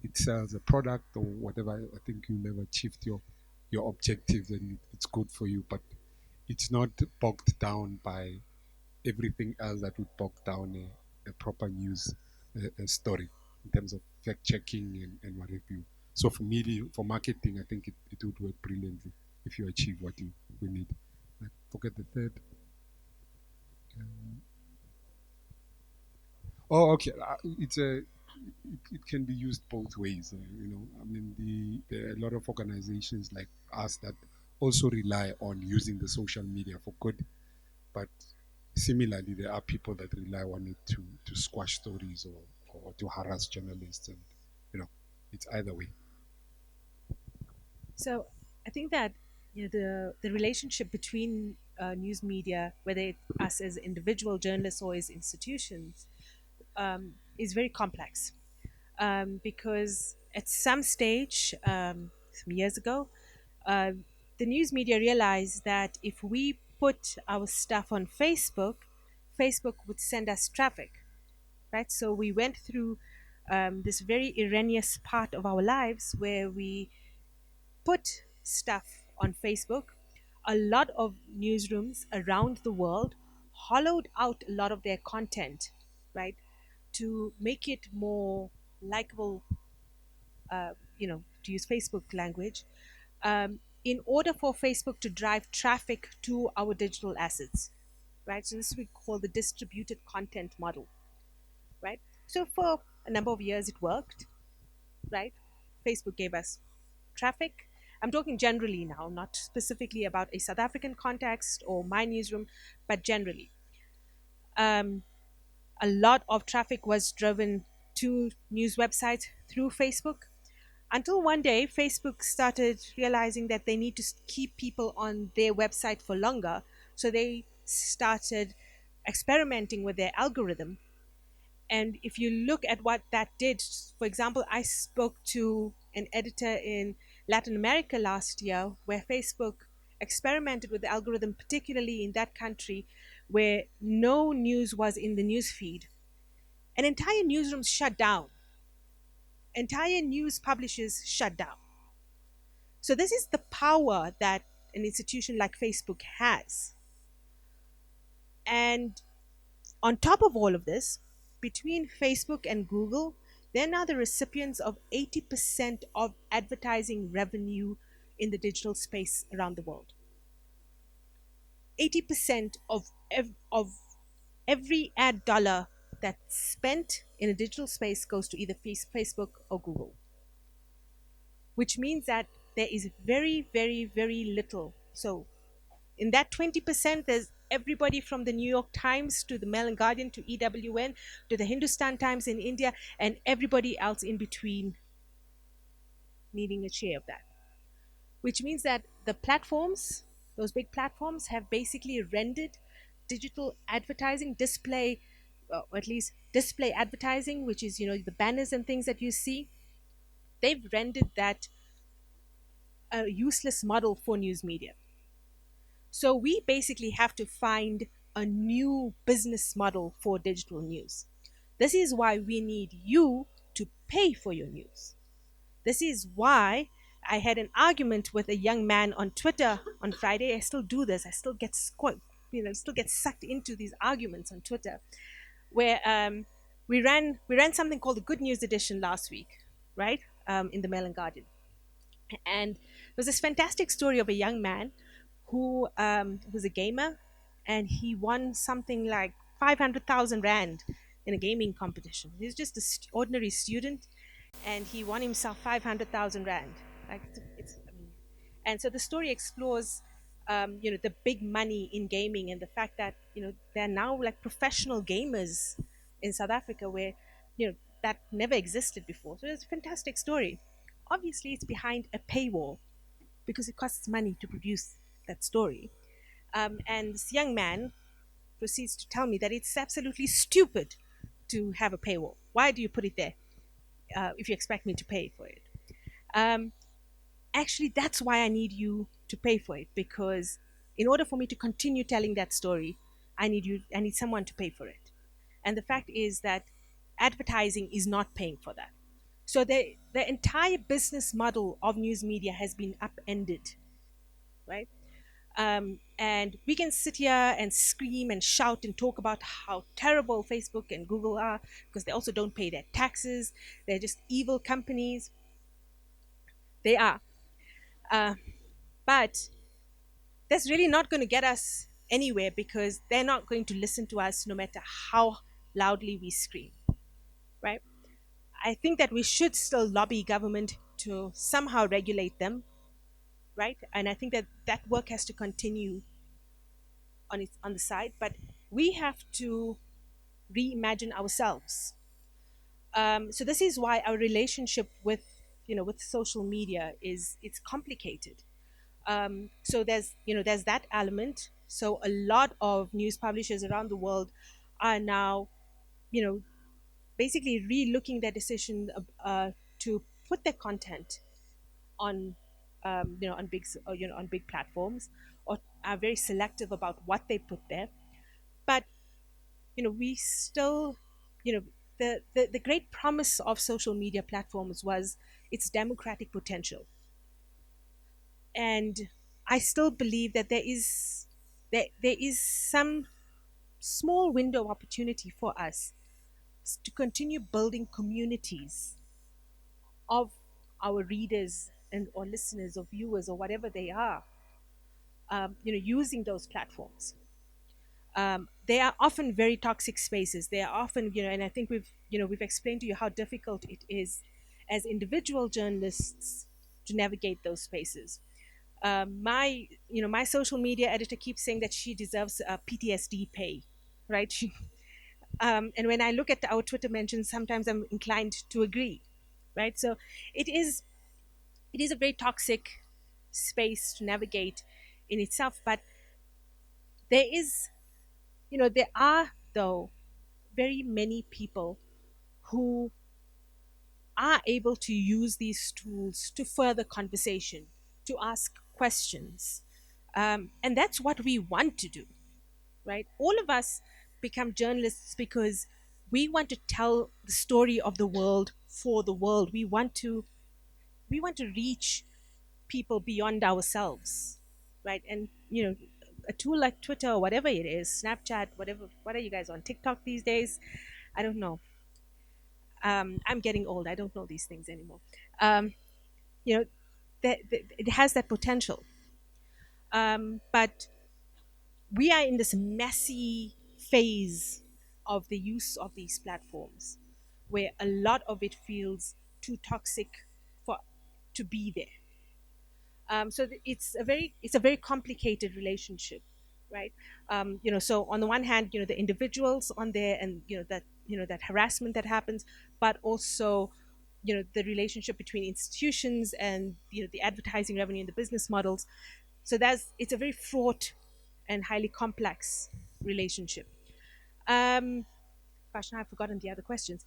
it sells a product or whatever, I think you'll have achieved your objectives and it's good for you. But it's not bogged down by everything else that would bog down a proper news a story in terms of fact checking and what have you. So for media, for marketing, I think it would work brilliantly if you achieve what you need. I forget the third. Oh, okay. It can be used both ways. You know, I mean, there are a lot of organizations like us that also rely on using the social media for good, but similarly, there are people that rely on it to squash stories or to harass journalists, and you know, it's either way. So I think that the relationship between news media, whether it's us as individual journalists or as institutions, is very complex, because at some stage, some years ago, uh, the news media realized that if we put our stuff on Facebook, Facebook would send us traffic, right? So we went through this very erroneous part of our lives where we put stuff on Facebook. A lot of newsrooms around the world hollowed out a lot of their content, right, to make it more likable, to use Facebook language, in order for Facebook to drive traffic to our digital assets, right? So this we call the distributed content model, right? So for a number of years it worked, right? Facebook gave us traffic. I'm talking generally now, not specifically about a South African context or my newsroom, but generally. Um, a lot of traffic was driven to news websites through Facebook, until one day Facebook started realizing that they need to keep people on their website for longer. So they started experimenting with their algorithm. And if you look at what that did, for example, I spoke to an editor in Latin America last year where Facebook experimented with the algorithm, particularly in that country where no news was in the news feed. An entire newsroom shut down, entire news publishers shut down. So, this is the power that an institution like Facebook has. And on top of all of this, between Facebook and Google, they're now the recipients of 80% of advertising revenue in the digital space around the world. 80% of every ad dollar that's spent in a digital space goes to either Facebook or Google, which means that there is very, very, very little. So in that 20%, there's everybody from the New York Times to the Mail and Guardian to EWN to the Hindustan Times in India and everybody else in between needing a share of that. Which means that the platforms, those big platforms, have basically rendered digital advertising, display, or at least display advertising, which is, the banners and things that you see, they've rendered that a useless model for news media. So we basically have to find a new business model for digital news. This is why we need you to pay for your news. This is why I had an argument with a young man on Twitter on Friday. I still do this. I still get still get sucked into these arguments on Twitter, where we ran something called the Good News Edition last week, right? In the Mail and Guardian, and there was this fantastic story of a young man who was a gamer, and he won something like 500,000 rand in a gaming competition. He's just an ordinary student, and he won himself 500,000 rand. Like and so the story explores, the big money in gaming and the fact that they're now like professional gamers in South Africa, where that never existed before. So it's a fantastic story. Obviously, it's behind a paywall because it costs money to produce that story. And this young man proceeds to tell me that it's absolutely stupid to have a paywall? Why do you put it there if you expect me to pay for it? Um, Actually, that's why I need you to pay for it, because in order for me to continue telling that story, I need someone to pay for it. And the fact is that advertising is not paying for that. So the entire business model of news media has been upended, right? And we can sit here and scream and shout and talk about how terrible Facebook and Google are, because they also don't pay their taxes. They're just evil companies. They are. Uh, but that's really not going to get us anywhere, because they're not going to listen to us no matter how loudly we scream, right? I think that we should still lobby government to somehow regulate them, right? And I think that that work has to continue on the side, but we have to reimagine ourselves. So this is why our relationship with with social media is it's complicated. So there's that element. So a lot of news publishers around the world are now you know basically re-looking their decision to put their content on on on big platforms, or are very selective about what they put there. But we still you know the great promise of social media platforms was its democratic potential. And I still believe that there is some small window of opportunity for us to continue building communities of our readers and or listeners or viewers or whatever they are, using those platforms. They are often very toxic spaces. They are often, and I think we've explained to you how difficult it is as individual journalists to navigate those spaces. My social media editor keeps saying that she deserves PTSD pay, right? And when I look at our Twitter mentions, sometimes I'm inclined to agree, right? So it is it is a very toxic space to navigate in itself. But there is, there are though very many people who are able to use these tools to further conversation, to ask questions. And that's what we want to do, right? All of us become journalists because we want to tell the story of the world for the world. We want to reach people beyond ourselves, right? And a tool like Twitter or whatever it is, Snapchat, whatever. What are you guys on TikTok these days? I don't know. I'm getting old. I don't know these things anymore. Um, you know, it has that potential, but we are in this messy phase of the use of these platforms, where a lot of it feels too toxic for to be there. So it's a very complicated relationship, right? So on the one hand, the individuals on there, and that harassment that happens, but also the relationship between institutions and the advertising revenue and the business models. So it's a very fraught and highly complex relationship. um Gosh, now I've forgotten the other questions.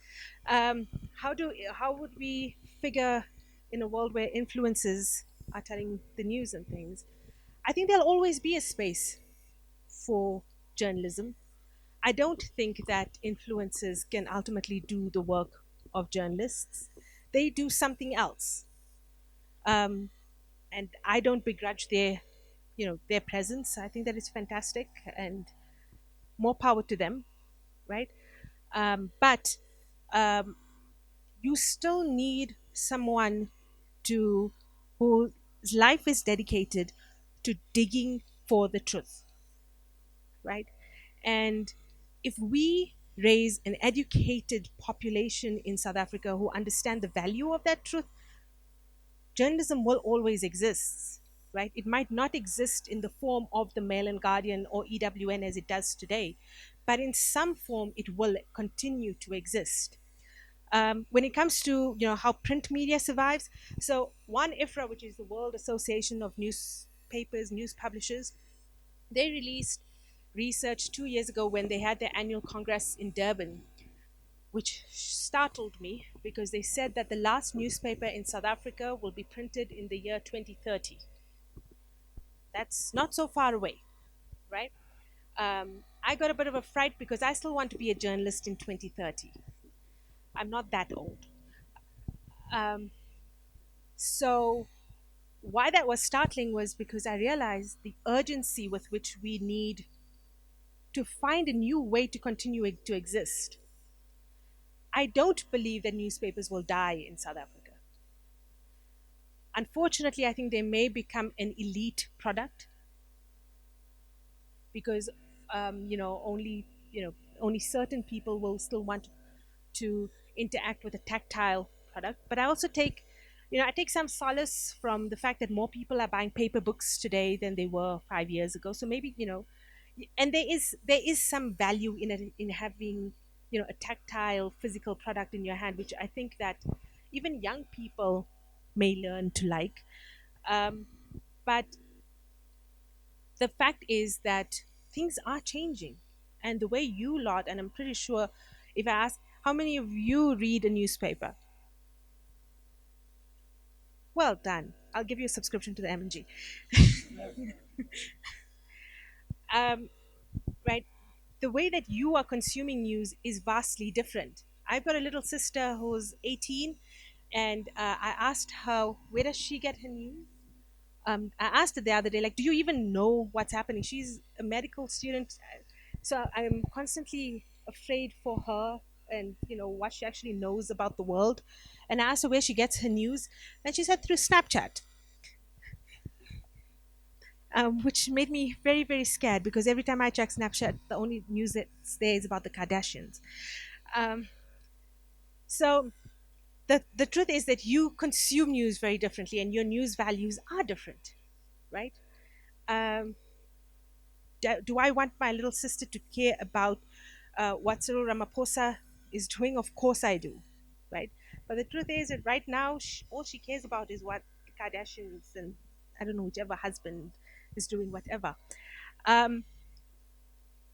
um how would we figure in a world where influencers are telling the news and things? I think there'll always be a space for journalism. I don't think that influencers can ultimately do the work of journalists. They do something else. um, and I don't begrudge their presence. I think that is fantastic, and more power to them, right? But um, you still need someone to whose life is dedicated to digging for the truth, right? And if we raise an educated population in South Africa who understand the value of that truth, journalism will always exist, right? It might not exist in the form of the Mail and Guardian or EWN as it does today, but in some form it will continue to exist. When it comes to how print media survives, so one IFRA, which is the World Association of Newspapers, News Publishers, they released research 2 years ago when they had their annual congress in Durban. which startled me because they said that the last newspaper in South Africa will be printed in the year 2030. That's not so far away, right? I got a bit of a fright because I still want to be a journalist in 2030. I'm not that old. Um, so, why that was startling was because I realized the urgency with which we need to find a new way to continue to exist. I don't believe that newspapers will die in South Africa. Unfortunately, I think they may become an elite product because only certain people will still want to interact with a tactile product. But I take some solace from the fact that more people are buying paper books today than they were 5 years ago. So maybe and there is some value in it, in having a tactile physical product in your hand, which I think that even young people may learn to like. Um, but the fact is that things are changing, and the way you lot, and I'm pretty sure, if I ask how many of you read a newspaper, well done, I'll give you a subscription to the M&G. um, right, the way that you are consuming news is vastly different. I've got a little sister who's 18, and I asked her, where does she get her news? I asked her the other day, like, do you even know what's happening? She's a medical student, so I'm constantly afraid for her and what she actually knows about the world. And I asked her where she gets her news, and she said through Snapchat, which made me very, very scared because every time I check Snapchat, the only news that's there is about the Kardashians. Um, so the truth is that you consume news very differently, and your news values are different, right? Um, do I want my little sister to care about what Cyril Ramaphosa is doing? Of course I do, right? But the truth is that right now, all she cares about is what the Kardashians and I don't know, whichever husband is doing whatever. Um,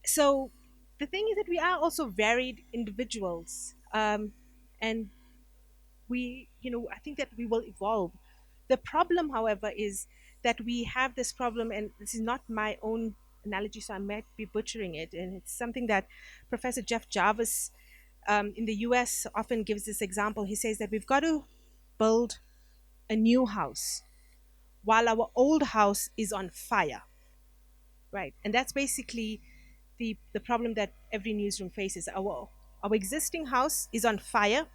so the thing is that we are also varied individuals, and I think that we will evolve. The problem, however, is that we have this problem, and this is not my own analogy, so I might be butchering it, and it's something that Professor Jeff Jarvis in the US often gives this example. He says that we've got to build a new house while our old house is on fire, right? And that's basically the problem that every newsroom faces. Our existing house is on fire.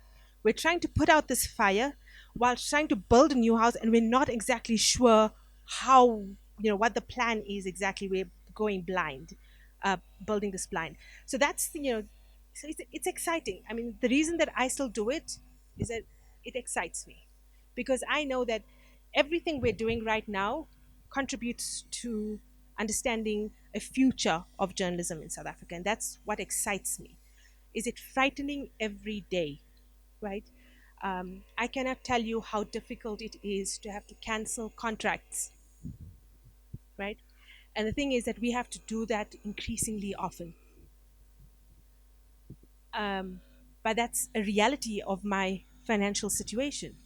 We're trying to put out this fire while trying to build a new house, and we're not exactly sure how, what the plan is exactly. We're going blind, building this blind. So that's so it's exciting. I mean, the reason that I still do it is that it excites me, because I know that everything we're doing right now contributes to understanding a future of journalism in South Africa, and that's what excites me. Is it frightening every day, right? I cannot tell you how difficult it is to have to cancel contracts, right? And the thing is that we have to do that increasingly often. But that's a reality of my financial situation,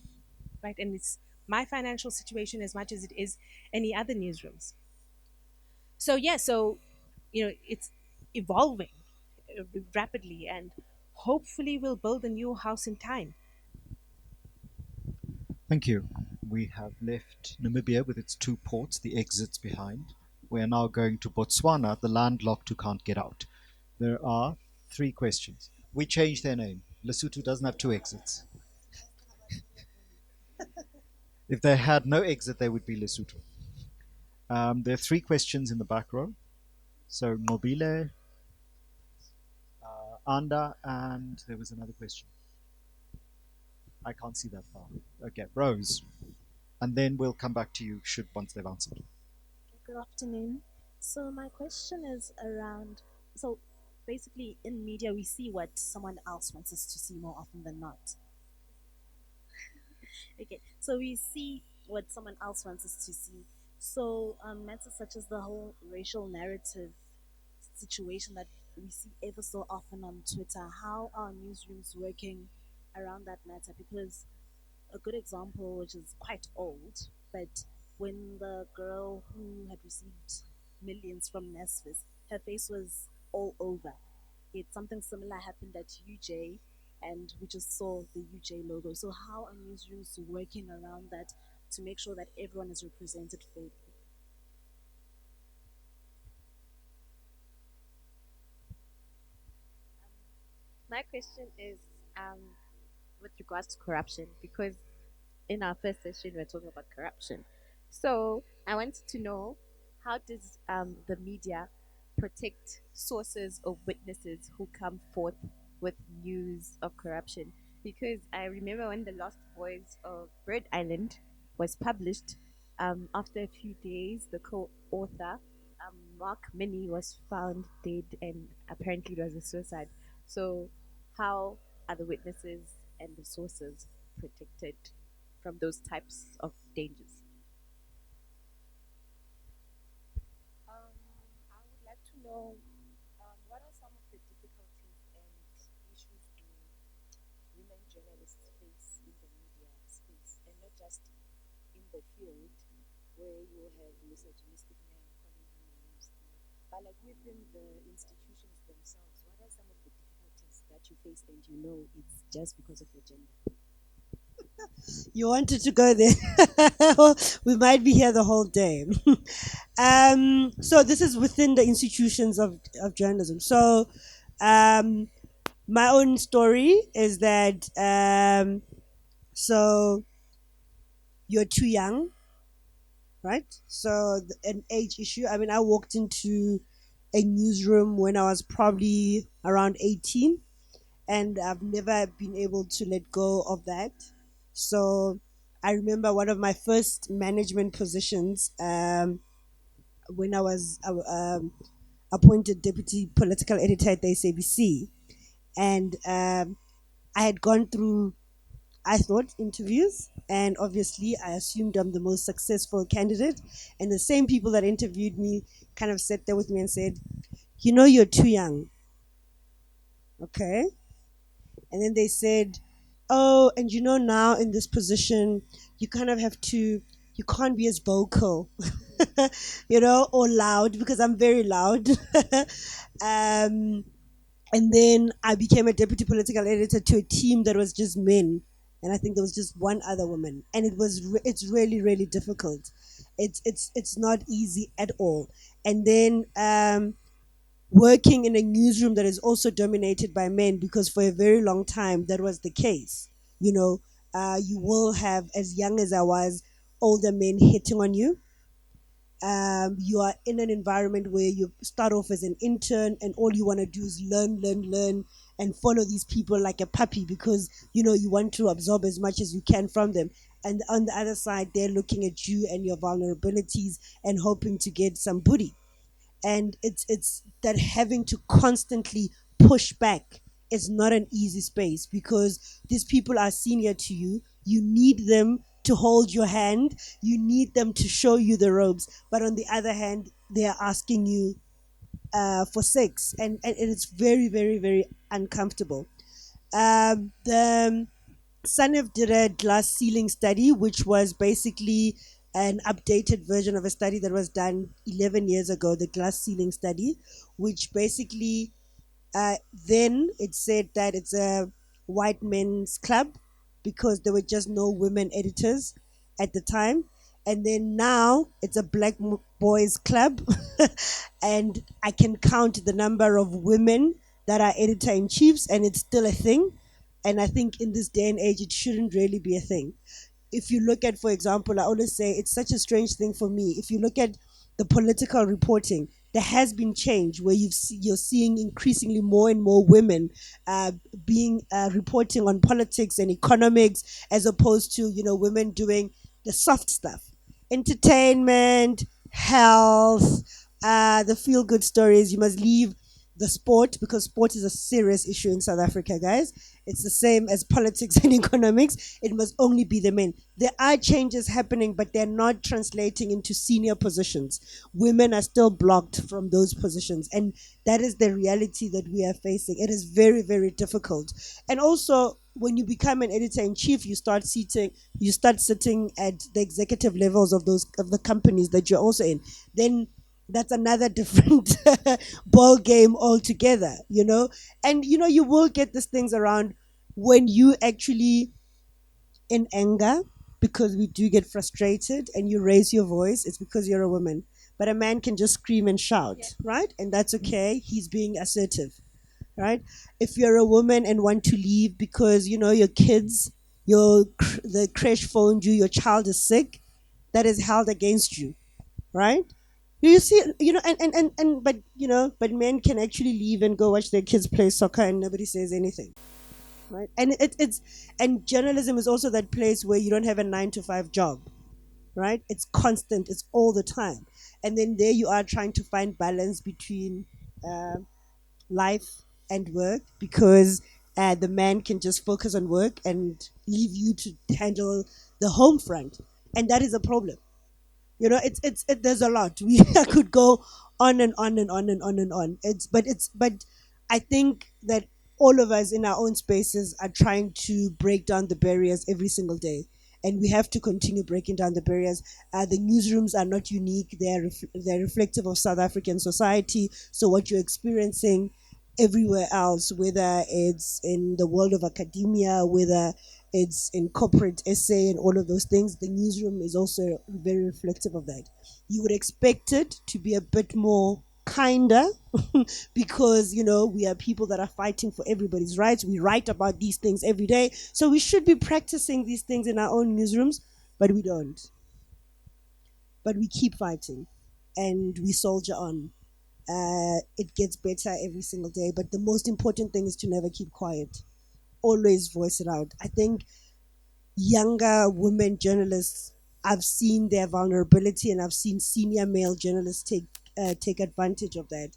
right? And it's my financial situation as much as it is any other newsrooms. So yeah, it's evolving rapidly, and hopefully we'll build a new house in time. Thank you. We have left Namibia with its two ports, the exits behind. We are now going to Botswana, the landlocked who can't get out. There are three questions. We changed their name. Lesotho doesn't have two exits. If they had no exit, they would be Lesotho. There are three questions in the back row. So Mobile, Anda, and there was another question. I can't see that far. Okay, Rose. And then we'll come back to you once they've answered. Good afternoon. So my question is around, so basically in media we see what someone else wants us to see more often than not. Okay, so we see what someone else wants us to see. So matters such as the whole racial narrative situation that we see ever so often on Twitter. How are newsrooms working around that matter? Because a good example, which is quite old, but when the girl who had received millions from Nesfis, her face was all over. It something similar happened at UJ, and we just saw the UJ logo. So how are newsrooms working around that to make sure that everyone is represented fairly? My question is with regards to corruption, because in our first session we're talking about corruption. So I wanted to know, how does the media protect sources or witnesses who come forth with news of corruption? Because I remember when The Lost Boys of Bird Island was published, after a few days, the co-author, Mark Minnie, was found dead, and apparently it was a suicide. So how are the witnesses and the sources protected from those types of dangers? I would like to know what are some of the difficulties and issues do women journalists face in the media space, and not just in the field where you have misogynistic men calling you names, but like within the institutions themselves. What are some of the difficulties that you face, and you know it's just because of your gender? You wanted to go there. We might be here the whole day. So this is within the institutions of journalism. So my own story is that so you're too young, right? So an age issue. I mean, I walked into a newsroom when I was probably around 18, and I've never been able to let go of that. So I remember one of my first management positions, when I was appointed deputy political editor at the SABC, and I had gone through, I thought, interviews, and obviously I assumed I'm the most successful candidate. And the same people that interviewed me kind of sat there with me and said, "You know, you're too young." Okay. And then they said, "Oh, and you know, now in this position, you kind of have to, you can't be as vocal, or loud, because I'm very loud." um, and then I became a deputy political editor to a team that was just men, and I think there was just one other woman, and it's really really difficult. It's not easy at all. And then working in a newsroom that is also dominated by men, because for a very long time that was the case. You will have, as young as I was, older men hitting on you. You are in an environment where you start off as an intern, and all you want to do is learn, and follow these people like a puppy, because you want to absorb as much as you can from them. And on the other side, they're looking at you and your vulnerabilities and hoping to get some booty. And it's that having to constantly push back is not an easy space, because these people are senior to you. You need them to hold your hand, you need them to show you the ropes, but on the other hand, they are asking you for sex, and it's very very very uncomfortable. The SANEF did a glass ceiling study, which was basically an updated version of a study that was done 11 years ago, the glass ceiling study, which basically then it said that it's a white men's club, because there were just no women editors at the time. And then now it's a black boys club. And I can count the number of women that are editor in chiefs, and it's still a thing. And I think in this day and age, it shouldn't really be a thing. If you look at, for example, I always say it's such a strange thing for me. If you look at the political reporting, there has been change where you're seeing increasingly more and more women being reporting on politics and economics, as opposed to women doing the soft stuff, entertainment, health, the feel good stories. You must leave the sport, because sport is a serious issue in South Africa, guys. It's the same as politics and economics. It must only be the men. There are changes happening, but they're not translating into senior positions. Women are still blocked from those positions. And that is the reality that we are facing. It is very, very difficult. And also, when you become an editor in chief, you start sitting at the executive levels of the companies that you're also in. Then that's another different ball game altogether, and you will get these things around when you actually in anger, because we do get frustrated, and you raise your voice. It's because you're a woman, but a man can just scream and shout, right? And that's okay. He's being assertive, right? If you're a woman and want to leave because your kids, the crash phoned you, your child is sick, that is held against you, right? You see, but men can actually leave and go watch their kids play soccer and nobody says anything, right? And and journalism is also that place where you don't have a 9 to 5 job, right? It's constant, it's all the time, and then there you are trying to find balance between uh, life and work, because the man can just focus on work and leave you to handle the home front, and that is a problem. There's a lot. I could go on and on and on and on and on. But I think that all of us in our own spaces are trying to break down the barriers every single day, and we have to continue breaking down the barriers. The newsrooms are not unique. They're reflective of South African society. So what you're experiencing everywhere else, whether it's in the world of academia, whether it's in corporate essay and all of those things, the newsroom is also very reflective of that. You would expect it to be a bit more kinder because we are people that are fighting for everybody's rights. We write about these things every day, so we should be practicing these things in our own newsrooms, but we don't. But we keep fighting and we soldier on. It gets better every single day, but the most important thing is to never keep quiet. Always voice it out. I think younger women journalists, I've seen their vulnerability, and I've seen senior male journalists take advantage of that.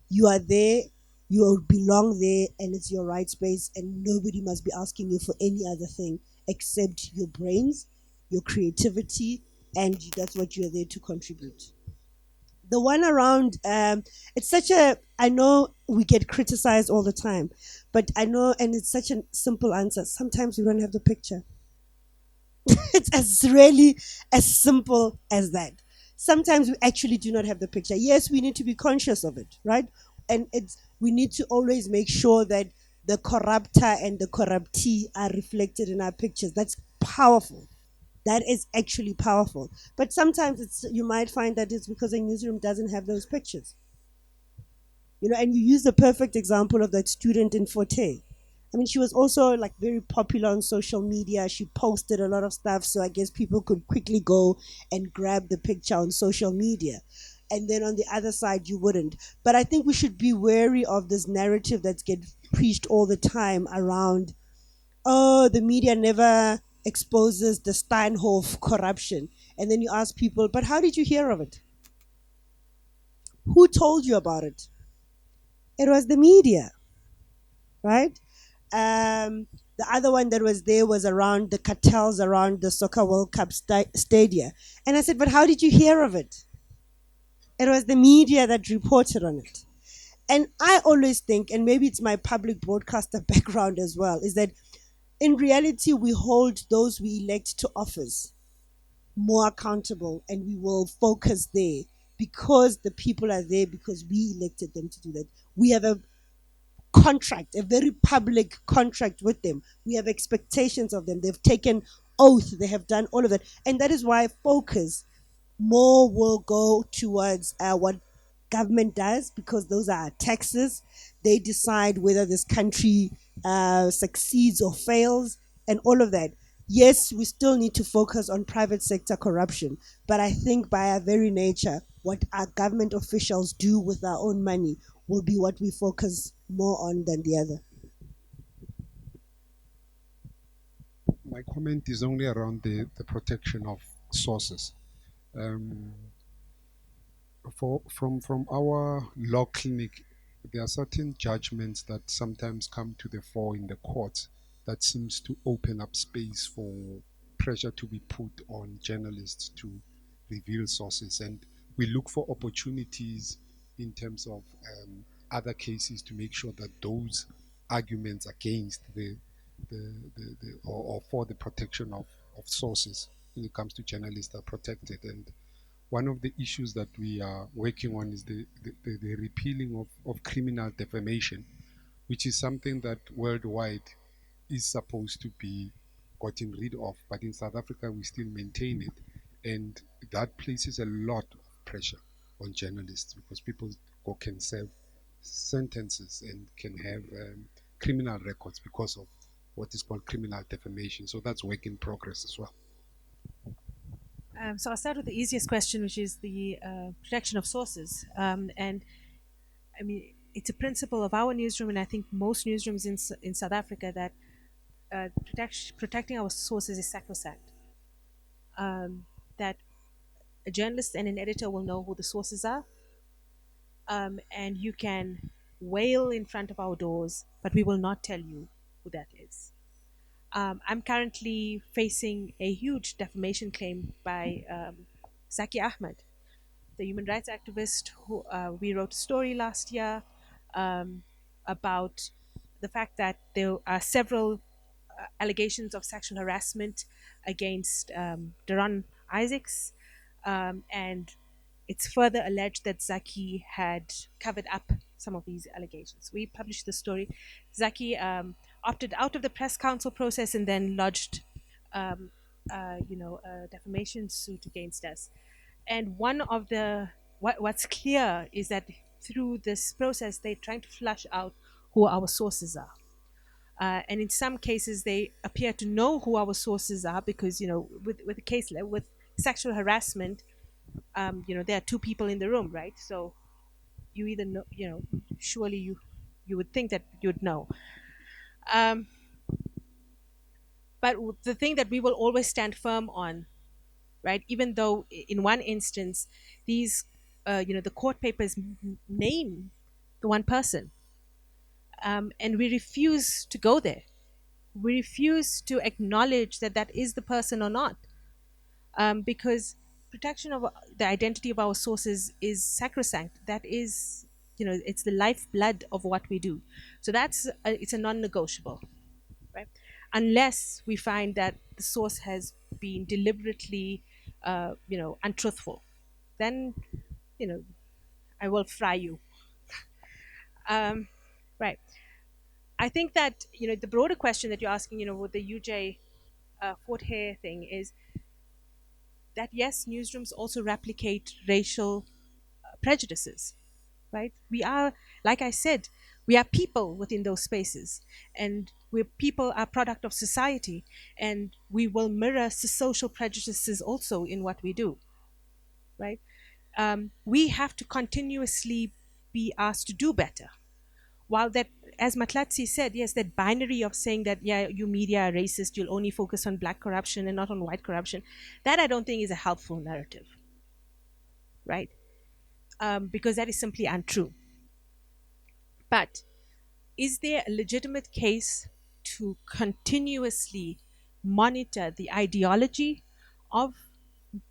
You are there, you belong there, and it's your right space, and nobody must be asking you for any other thing except your brains, your creativity, and that's what you're there to contribute. The one around, it's such a, I know we get criticized all the time, but I know, and it's such a simple answer. Sometimes we don't have the picture. It's as really as simple as that. Sometimes we actually do not have the picture. Yes, we need to be conscious of it, right? And we need to always make sure that the corrupter and the corruptee are reflected in our pictures. That's powerful. That is actually powerful. But sometimes you might find that it's because a newsroom doesn't have those pictures. And you use the perfect example of that student in Forte. I mean, she was also like very popular on social media. She posted a lot of stuff, so I guess people could quickly go and grab the picture on social media. And then on the other side, you wouldn't. But I think we should be wary of this narrative that's get preached all the time around, oh, the media never exposes the Steinhoff corruption. And then you ask people, but how did you hear of it? Who told you about it? It was the media, right? The other one that was there was around the cartels around the Soccer World Cup stadia. And I said, but how did you hear of it? It was the media that reported on it. And I always think, and maybe it's my public broadcaster background as well, is that in reality, we hold those we elect to office more accountable, and we will focus there because the people are there because we elected them to do that. We have a contract, a very public contract with them. We have expectations of them. They've taken oath. They have done all of that. And that is why focus more will go towards what government does, because those are taxes. They decide whether this country succeeds or fails and all of that. Yes, we still need to focus on private sector corruption, but I think by our very nature, what our government officials do with our own money will be what we focus more on than the other. My comment is only around the protection of sources. From our law clinic there are certain judgments that sometimes come to the fore in the courts that seems to open up space for pressure to be put on journalists to reveal sources. And we look for opportunities in terms of other cases to make sure that those arguments against or for the protection of sources when it comes to journalists are protected. And one of the issues that we are working on is the repealing of criminal defamation, which is something that worldwide is supposed to be gotten rid of, but in South Africa we still maintain it, and that places a lot of pressure on journalists because people can serve sentences and can have criminal records because of what is called criminal defamation. So that's work in progress as well. So I'll start with the easiest question, which is the protection of sources. And I mean, it's a principle of our newsroom, and I think most newsrooms in South Africa, that protecting our sources is sacrosanct. That a journalist and an editor will know who the sources are, and you can wail in front of our doors, but we will not tell you who that is. I'm currently facing a huge defamation claim by Zaki Ahmed, the human rights activist who we wrote a story last year about the fact that there are several allegations of sexual harassment against Daron Isaacs, and it's further alleged that Zaki had covered up some of these allegations. We published the story. Zaki opted out of the press council process and then lodged, a defamation suit against us. And one of the what's clear is that through this process, they're trying to flush out who our sources are. And in some cases, they appear to know who our sources are because, with a case with sexual harassment, there are two people in the room, right? So you either know, surely you would think that you'd know. But the thing that we will always stand firm on, right? Even though in one instance, these, the court papers name the one person, and we refuse to go there. We refuse to acknowledge that that is the person or not, because protection of the identity of our sources is sacrosanct. That is, it's the lifeblood of what we do. So it's a non-negotiable, right? Unless we find that the source has been deliberately, untruthful, then, I will fry you. Right. I think that, the broader question that you're asking, with the UJ Fort Hare thing is that, yes, newsrooms also replicate racial prejudices, right? We are, like I said, we are people within those spaces, and people are product of society, and we will mirror social prejudices also in what we do, right? We have to continuously be asked to do better. While that, as Mahlatse said, yes, that binary of saying that, yeah, you media are racist, you'll only focus on black corruption and not on white corruption, that I don't think is a helpful narrative, right? Because that is simply untrue. But is there a legitimate case to continuously monitor the ideology of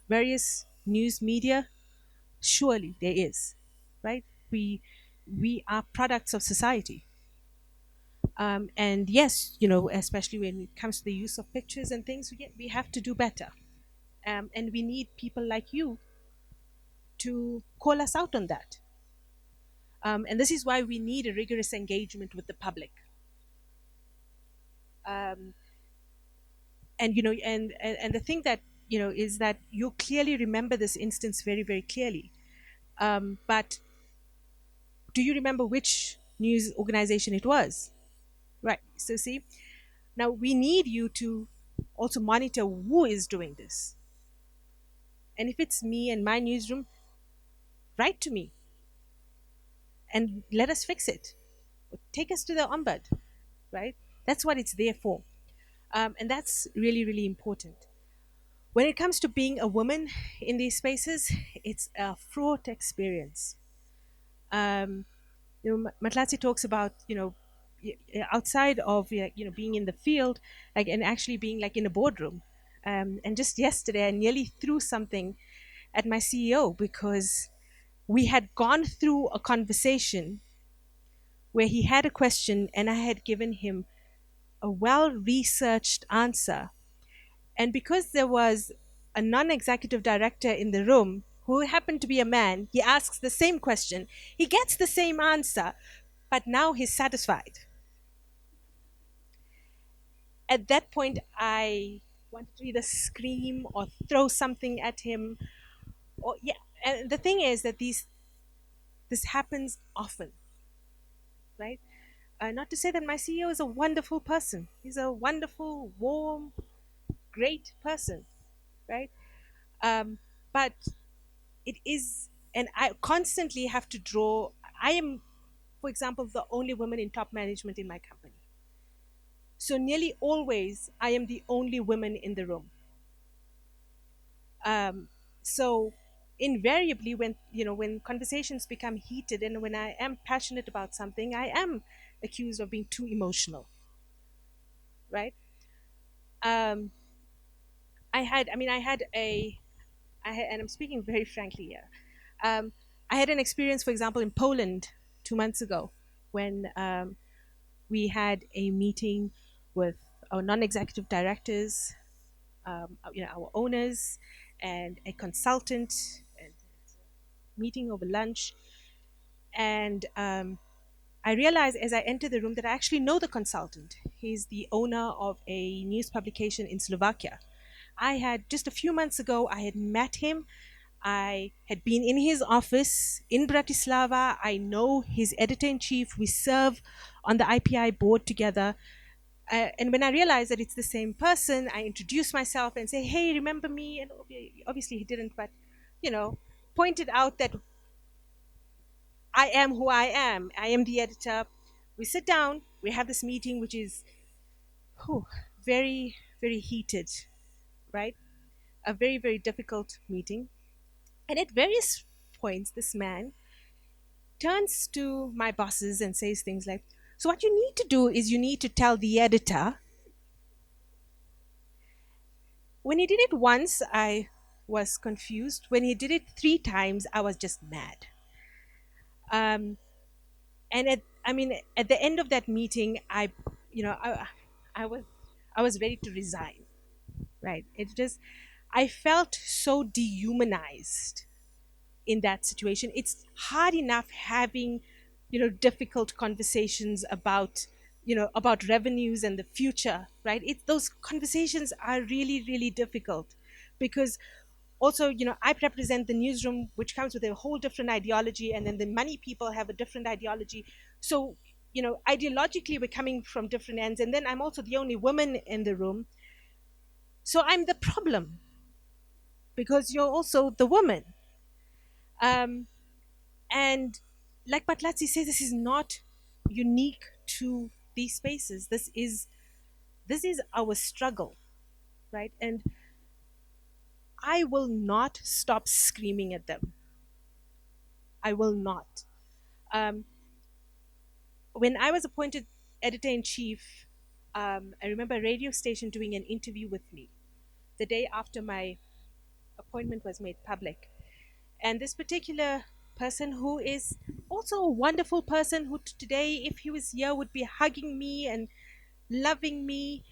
various news media? Surely there is, right? We are products of society. And yes, especially when it comes to the use of pictures and things, we have to do better. And we need people like you to call us out on that. And this is why we need a rigorous engagement with the public. And the thing that, is that you clearly remember this instance very, very clearly. But do you remember which news organization it was? Right. So see, now we need you to also monitor who is doing this. And if it's me and my newsroom, write to me and let us fix it. Take us to the ombud, right? That's what it's there for. And that's really, really important. When it comes to being a woman in these spaces, it's a fraught experience. Mahlatse talks about, outside of, being in the field, like, and actually being like in a boardroom. And just yesterday, I nearly threw something at my CEO because we had gone through a conversation where he had a question and I had given him a well researched answer. And because there was a non executive director in the room who happened to be a man, he asks the same question. He gets the same answer, but now he's satisfied. At that point, I wanted to either scream or throw something at him. Or, yeah, and the thing is that this happens often, right? Not to say that my CEO is a wonderful person. He's a wonderful, warm, great person, right? But it is, and I constantly have to draw. I am, for example, the only woman in top management in my company. So nearly always, I am the only woman in the room. So invariably, when conversations become heated and when I am passionate about something, I am accused of being too emotional, right? Um, I had and I'm speaking very frankly here. Um, I had an experience, for example, in Poland 2 months ago when we had a meeting with our non-executive directors, our owners, and a consultant, and meeting over lunch. And I realized as I entered the room that I actually know the consultant. He's the owner of a news publication in Slovakia. I had just a few months ago, I had met him. I had been in his office in Bratislava. I know his editor in chief. We serve on the IPI board together. And when I realized that it's the same person, I introduce myself and say, "Hey, remember me?" And obviously he didn't, but pointed out that I am who I am. I am the editor. We sit down. We have this meeting, which is very, very heated, right? A very, very difficult meeting. And at various points, this man turns to my bosses and says things like, "So, what you need to do is you need to tell the editor." When he did it once, I was confused. When he did it 3 times, I was just mad. Um, and at the end of that meeting, I was, I was ready to resign. Right? I felt so dehumanized in that situation. It's hard enough having, difficult conversations about revenues and the future, right? Those conversations are really, really difficult because also, I represent the newsroom, which comes with a whole different ideology, and then the money people have a different ideology. So, ideologically, we're coming from different ends, and then I'm also the only woman in the room. So I'm the problem because you're also the woman. Um, and like Mahlatse says, this is not unique to these spaces. This is our struggle, right? And I will not stop screaming at them. I will not. Um, when I was appointed editor in chief, I remember a radio station doing an interview with me the day after my appointment was made public. And this particular person, who is also a wonderful person, who today, if he was here, would be hugging me and loving me,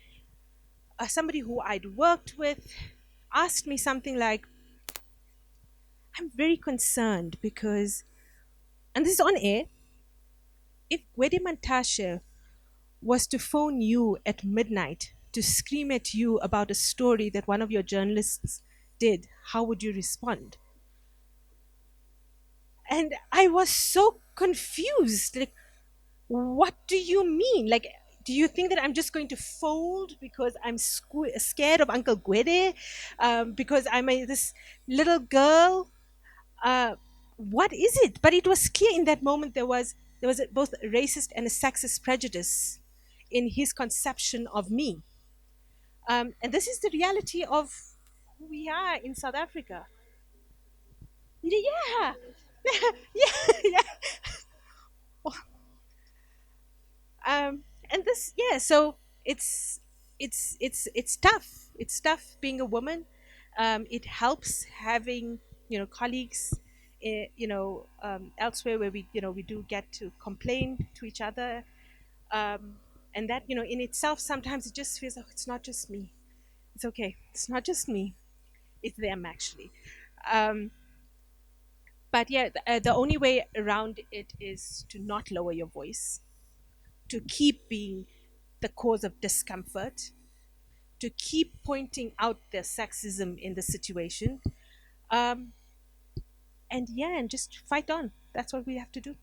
somebody who I'd worked with, asked me something like, "I'm very concerned because," and this is on air, "if Gwede Mantashe was to phone you at midnight to scream at you about a story that one of your journalists did, how would you respond?" And I was so confused. Like, what do you mean? Like, do you think that I'm just going to fold because I'm scared of Uncle Gwede? Because this little girl? What is it? But it was clear in that moment there was both a racist and a sexist prejudice in his conception of me. And this is the reality of who we are in South Africa. Yeah. Yeah, yeah. And this, yeah, so it's it's tough. It's tough being a woman. It helps having, colleagues, elsewhere where we do get to complain to each other, and that, in itself, sometimes it just feels like it's not just me. It's okay. It's not just me. It's them, actually. Um, but yeah, the only way around it is to not lower your voice, to keep being the cause of discomfort, to keep pointing out the sexism in the situation, um, and yeah, and just fight on. That's what we have to do.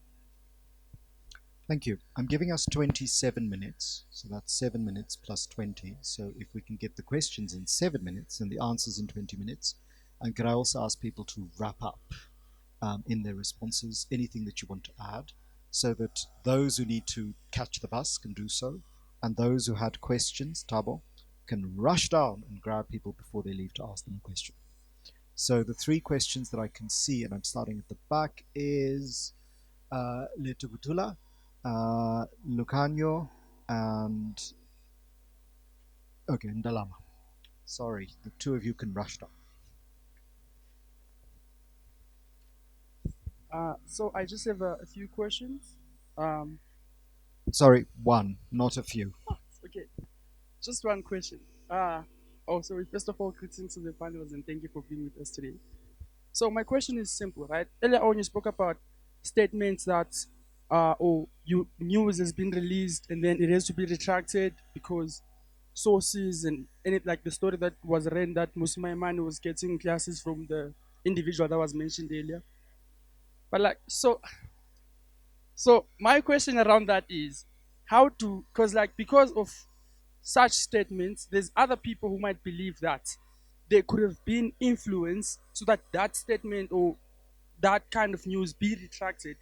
Thank you. I'm giving us 27 minutes, so that's 7 minutes plus 20. So if we can get the questions in 7 minutes and the answers in 20 minutes, and could I also ask people to wrap up in their responses, anything that you want to add, so that those who need to catch the bus can do so, and those who had questions, Tabo, can rush down and grab people before they leave to ask them a question. So the three questions that I can see, and I'm starting at the back, is Letugutula, Lucanio, and okay, Ndalama. Sorry, the two of you can rush down. So I just have a few questions. Um, Sorry, one, not a few. okay, just one question. Sorry. First of all, greetings to the panelists and thank you for being with us today. So my question is simple, right? Earlier on, you spoke about statements that, news has been released and then it has to be retracted because sources and it, like the story that was read that Musumaiman was getting classes from the individual that was mentioned earlier. But like, so my question around that is how to, because of such statements, there's other people who might believe that they could have been influenced so that that statement or that kind of news be retracted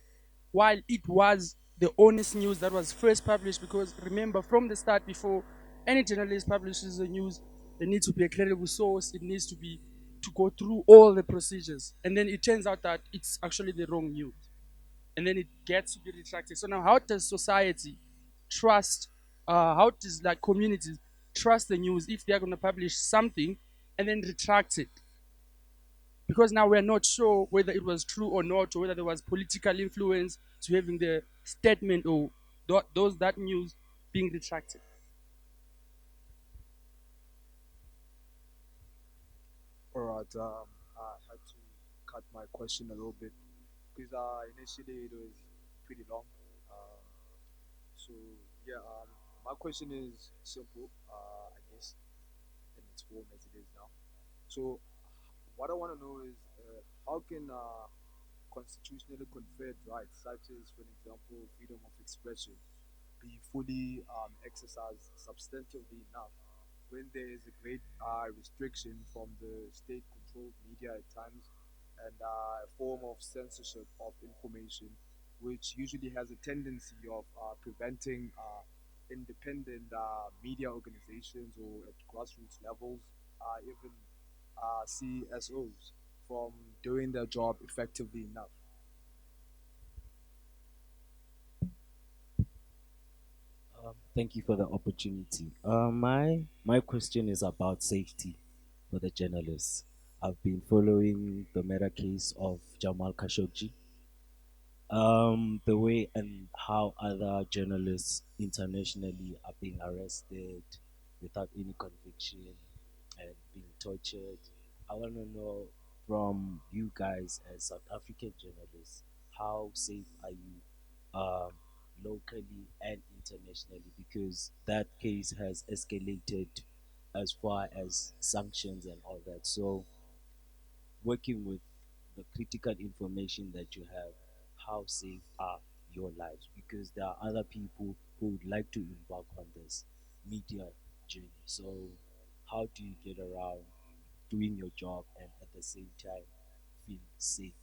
while it was the honest news that was first published. Because remember, from the start, before any journalist publishes the news, there needs to be a credible source. It needs to be to go through all the procedures, and then it turns out that it's actually the wrong news, and then it gets to be retracted. So now, how does society trust? How does like communities trust the news if they are going to publish something and then retract it? Because now we're not sure whether it was true or not, or whether there was political influence to having the statement or that news being retracted. All right. I had to cut my question a little bit because initially it was pretty long. Um, so yeah, my question is simple, I guess, in its form as it is now. So what I want to know is how can constitutionally conferred rights, such as, for example, freedom of expression, be fully exercised substantively enough when there is a great restriction from the state controlled media at times and a form of censorship of information, which usually has a tendency of preventing independent media organizations or at grassroots levels, even CSOs, from doing their job effectively enough. Thank you for the opportunity. My question is about safety for the journalists. I've been following the murder case of Jamal Khashoggi. The way and how other journalists internationally are being arrested without any conviction and being tortured. I want to know from you guys as South African journalists, how safe are you um, locally and internationally? Because that case has escalated as far as sanctions and all that. So working with the critical information that you have, how safe are your lives? Because there are other people who would like to embark on this media journey. So, how do you get around doing your job and at the same time feel safe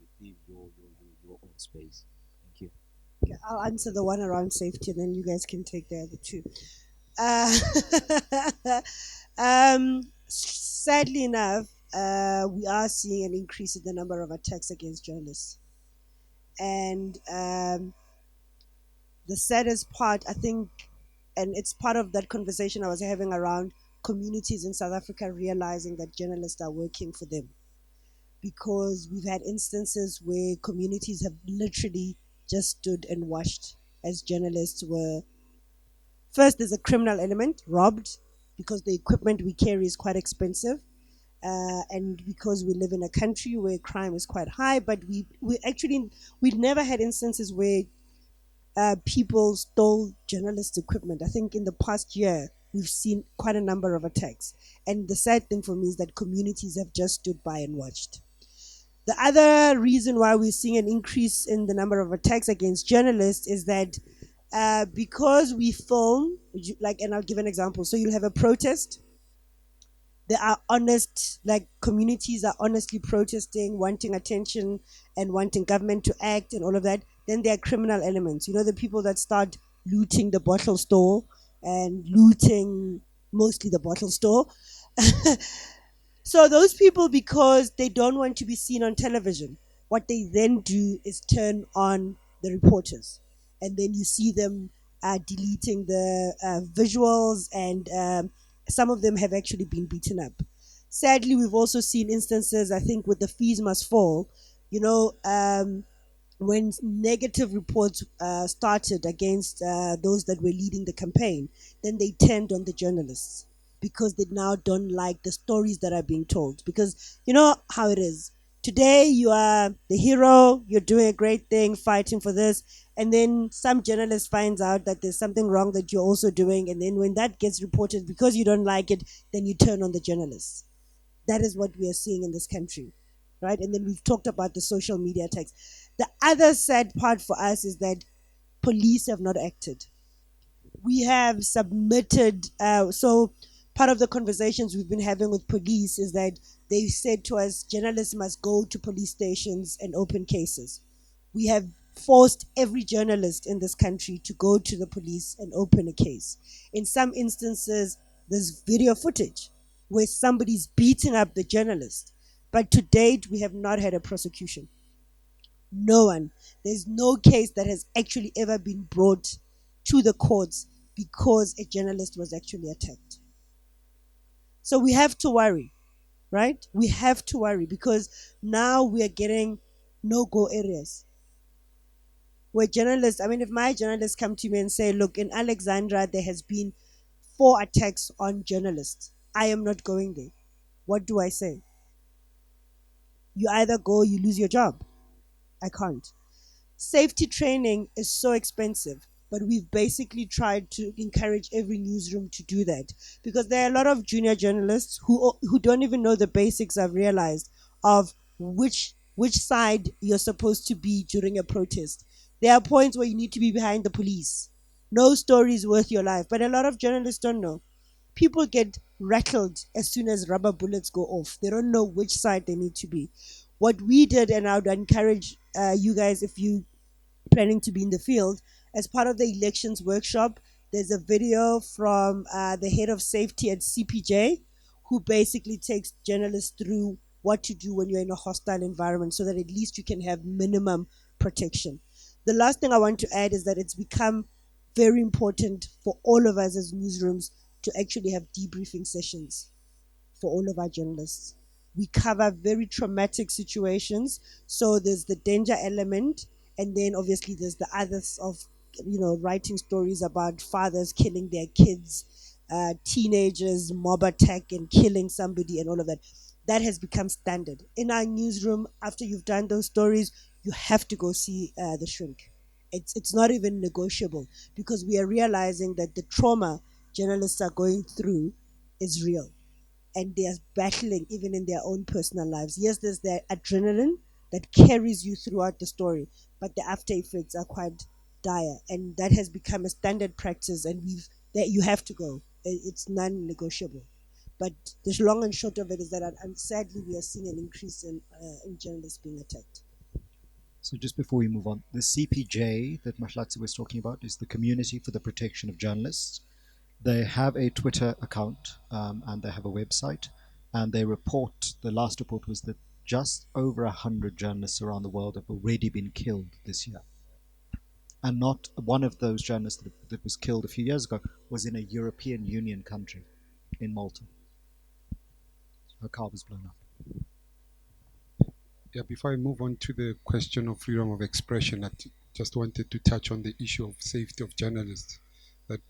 within your own space? Thank you. Okay, I'll answer the one around safety, and then you guys can take the other two. Uh, sadly enough, we are seeing an increase in the number of attacks against journalists, and the saddest part, I think, and it's part of that conversation I was having around communities in South Africa realizing that journalists are working for them, because we've had instances where communities have literally just stood and watched as journalists were, first, there's a criminal element, robbed, because the equipment we carry is quite expensive. And because we live in a country where crime is quite high, but we actually, we've never had instances where people stole journalist equipment. I think in the past year, we've seen quite a number of attacks. And the sad thing for me is that communities have just stood by and watched. The other reason why we're seeing an increase in the number of attacks against journalists is that because we film, like, and I'll give an example. So you'll have a protest. There are honest, like, communities are honestly protesting, wanting attention and wanting government to act and all of that. Then there are criminal elements. You know, the people that start looting the bottle store and looting mostly the bottle store. So those people, because they don't want to be seen on television, what they then do is turn on the reporters, and then you see them deleting the visuals, and some of them have actually been beaten up. Sadly, we've also seen instances, I think, with the fees must fall. You know, when negative reports started against those that were leading the campaign, then they turned on the journalists because they now don't like the stories that are being told. Because you know how it is. Today you are the hero, you're doing a great thing, fighting for this, and then some journalist finds out that there's something wrong that you're also doing, and then when that gets reported, because you don't like it, then you turn on the journalists. That is what we are seeing in this country, right? And then we've talked about the social media attacks. The other sad part for us is that police have not acted. We have submitted, so part of the conversations we've been having with police is that they said to us, journalists must go to police stations and open cases. We have forced every journalist in this country to go to the police and open a case. In some instances, there's video footage where somebody's beating up the journalist. But to date, we have not had a prosecution. No one. There's no case that has actually ever been brought to the courts because a journalist was actually attacked. So we have to worry, right? We have to worry because now we are getting no-go areas where journalists, I mean, if my journalists come to me and say, look, in Alexandra, there has been 4 attacks on journalists, I am not going there. What do I say? You either go, you lose your job. I can't. Safety training is so expensive, but we've basically tried to encourage every newsroom to do that because there are a lot of junior journalists who don't even know the basics, I've realized, of which side you're supposed to be during a protest. There are points where you need to be behind the police. No story is worth your life, but a lot of journalists don't know. People get rattled as soon as rubber bullets go off. They don't know which side they need to be. What we did, and I would encourage you guys, if you planning to be in the field, as part of the elections workshop, there's a video from the head of safety at CPJ, who basically takes journalists through what to do when you're in a hostile environment so that at least you can have minimum protection. The last thing I want to add is that it's become very important for all of us as newsrooms to actually have debriefing sessions for all of our journalists. We cover very traumatic situations. So there's the danger element, and then obviously there's the others of, you know, writing stories about fathers killing their kids, teenagers, mob attack and killing somebody and all of that. That has become standard. In our newsroom, after you've done those stories, you have to go see the shrink. It's not even negotiable because we are realizing that the trauma journalists are going through is real and they are battling even in their own personal lives. Yes, there's the adrenaline that carries you throughout the story, but the after effects are quite dire, and that has become a standard practice. And that you have to go. It's non-negotiable. But the long and short of it is that, sadly, we are seeing an increase in journalists being attacked. So just before we move on, the CPJ that Mahlatse was talking about is the Community for the Protection of Journalists. They have a Twitter account and they have a website, and they report, the last report was that just over 100 journalists around the world have already been killed this year. and not one of those journalists that was killed a few years ago was in a European Union country, in Malta. Her car was blown up. Yeah, before I move on to the question of freedom of expression, just wanted to touch on the issue of safety of journalists. That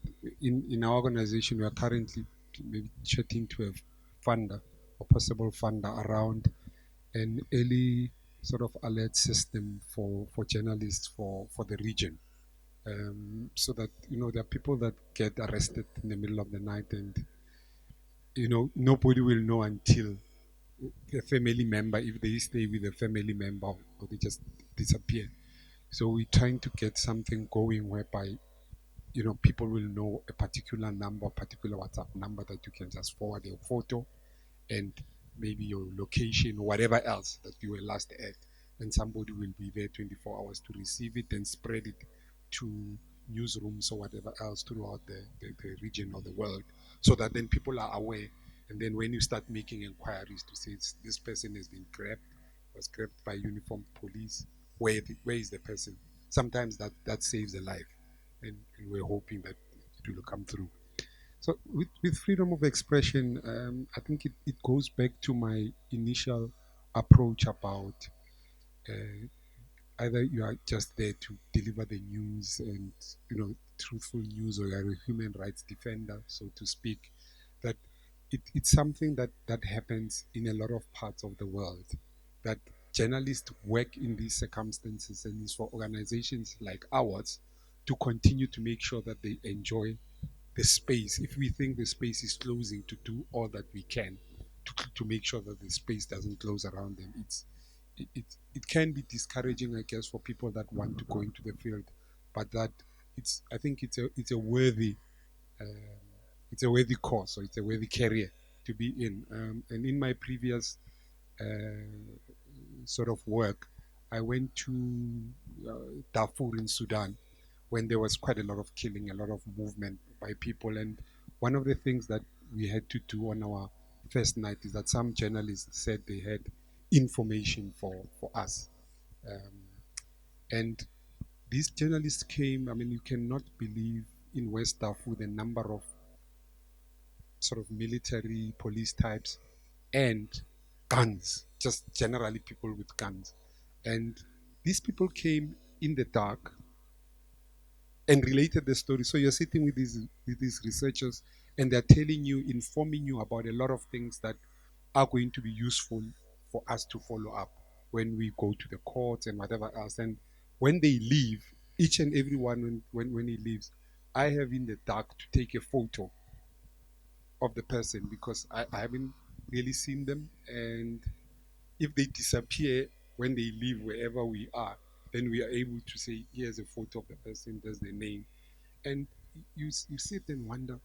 in our organization, we are currently maybe chatting to a funder or possible funder around an early sort of alert system for journalists for the region. So that, there are people that get arrested in the middle of the night, and nobody will know until a family member, if they stay with a family member, or they just disappear. So we're trying to get something going whereby people will know a particular number, particular WhatsApp number that you can just forward your photo and maybe your location or whatever else that you were last at, and somebody will be there 24 hours to receive it and spread it to newsrooms or whatever else throughout the region or the world, so that then people are aware. And then when you start making inquiries to say this person has been grabbed, was grabbed by uniformed police, where is the person? Sometimes that saves a life, and we're hoping that it will come through. So with freedom of expression, I think it goes back to my initial approach about either you are just there to deliver the news and truthful news, or you are a human rights defender, so to speak. That it's something that happens in a lot of parts of the world, that journalists work in these circumstances, and it's for organizations like ours to continue to make sure that they enjoy the space. If we think the space is closing, to do all that we can to make sure that the space doesn't close around them. It can be discouraging, I guess, for people that want to go into the field, but that I think um, it's a worthy cause, or it's a worthy career to be in. And in my previous sort of work, I went to Darfur in Sudan, when there was quite a lot of killing, a lot of movement by people. And one of the things that we had to do on our first night is that some journalists said they had information for us. Um, and these journalists came, I mean, you cannot believe in West Darfur the number of sort of military police types and guns, just generally people with guns. And these people came in the dark and related the story. So you're sitting with these researchers, and they're telling you, informing you about a lot of things that are going to be useful for us to follow up when we go to the courts and whatever else. And when they leave, each and every one, when he leaves, I have in the dark to take a photo of the person, because I haven't really seen them. And if they disappear when they leave wherever we are, then we are able to say, here's a photo of the person, there's the name. And you sit and wonder,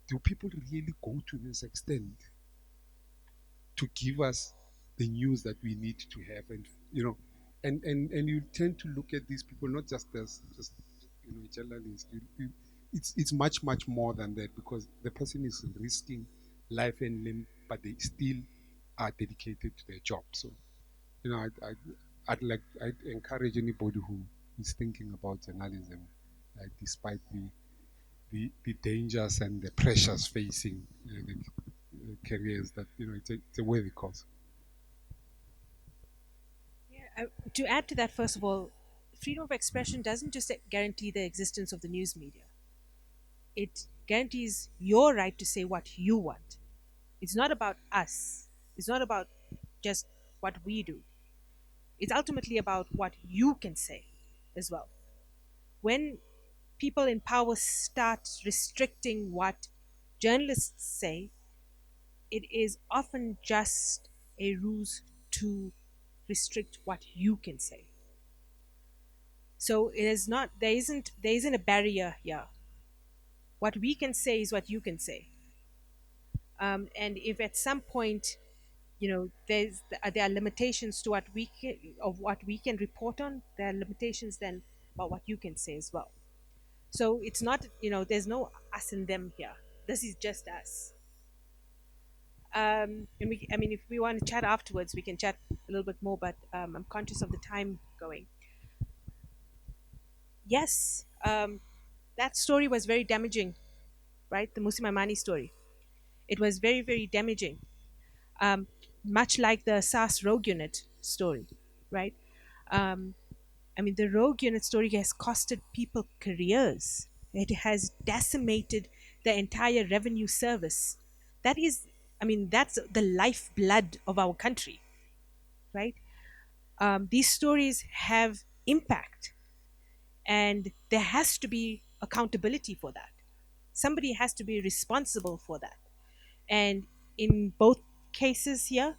do people really go to this extent to give us the news that we need to have? And and you tend to look at these people not just as just journalists. It's much more than that, because the person is risking life and limb, but they still are dedicated to their job. So I'd encourage anybody who is thinking about journalism, despite the dangers and the pressures facing the careers, that it's a worthy cause. Yeah, to add to that, first of all, freedom of expression doesn't just guarantee the existence of the news media. It guarantees your right to say what you want. It's not about us. It's not about just what we do. It's ultimately about what you can say as well. When people in power start restricting what journalists say, it is often just a ruse to restrict what you can say. So it is not there isn't a barrier here. What we can say is what you can say. And if at some point, there are limitations to what we can report on, there are limitations then about what you can say as well. So it's not, there's no us and them here. This is just us. And I mean, if we want to chat afterwards, we can chat a little bit more, but I'm conscious of the time going. yes, that story was very damaging, right? The Musimamani story. It was very, very damaging, um, much like the SAS Rogue Unit story, right? Um, I mean, the Rogue Unit story has costed people careers. It has decimated the entire revenue service. That is, I mean, that's the lifeblood of our country, right? These stories have impact, and there has to be accountability for that. Somebody has to be responsible for that. And in both cases here,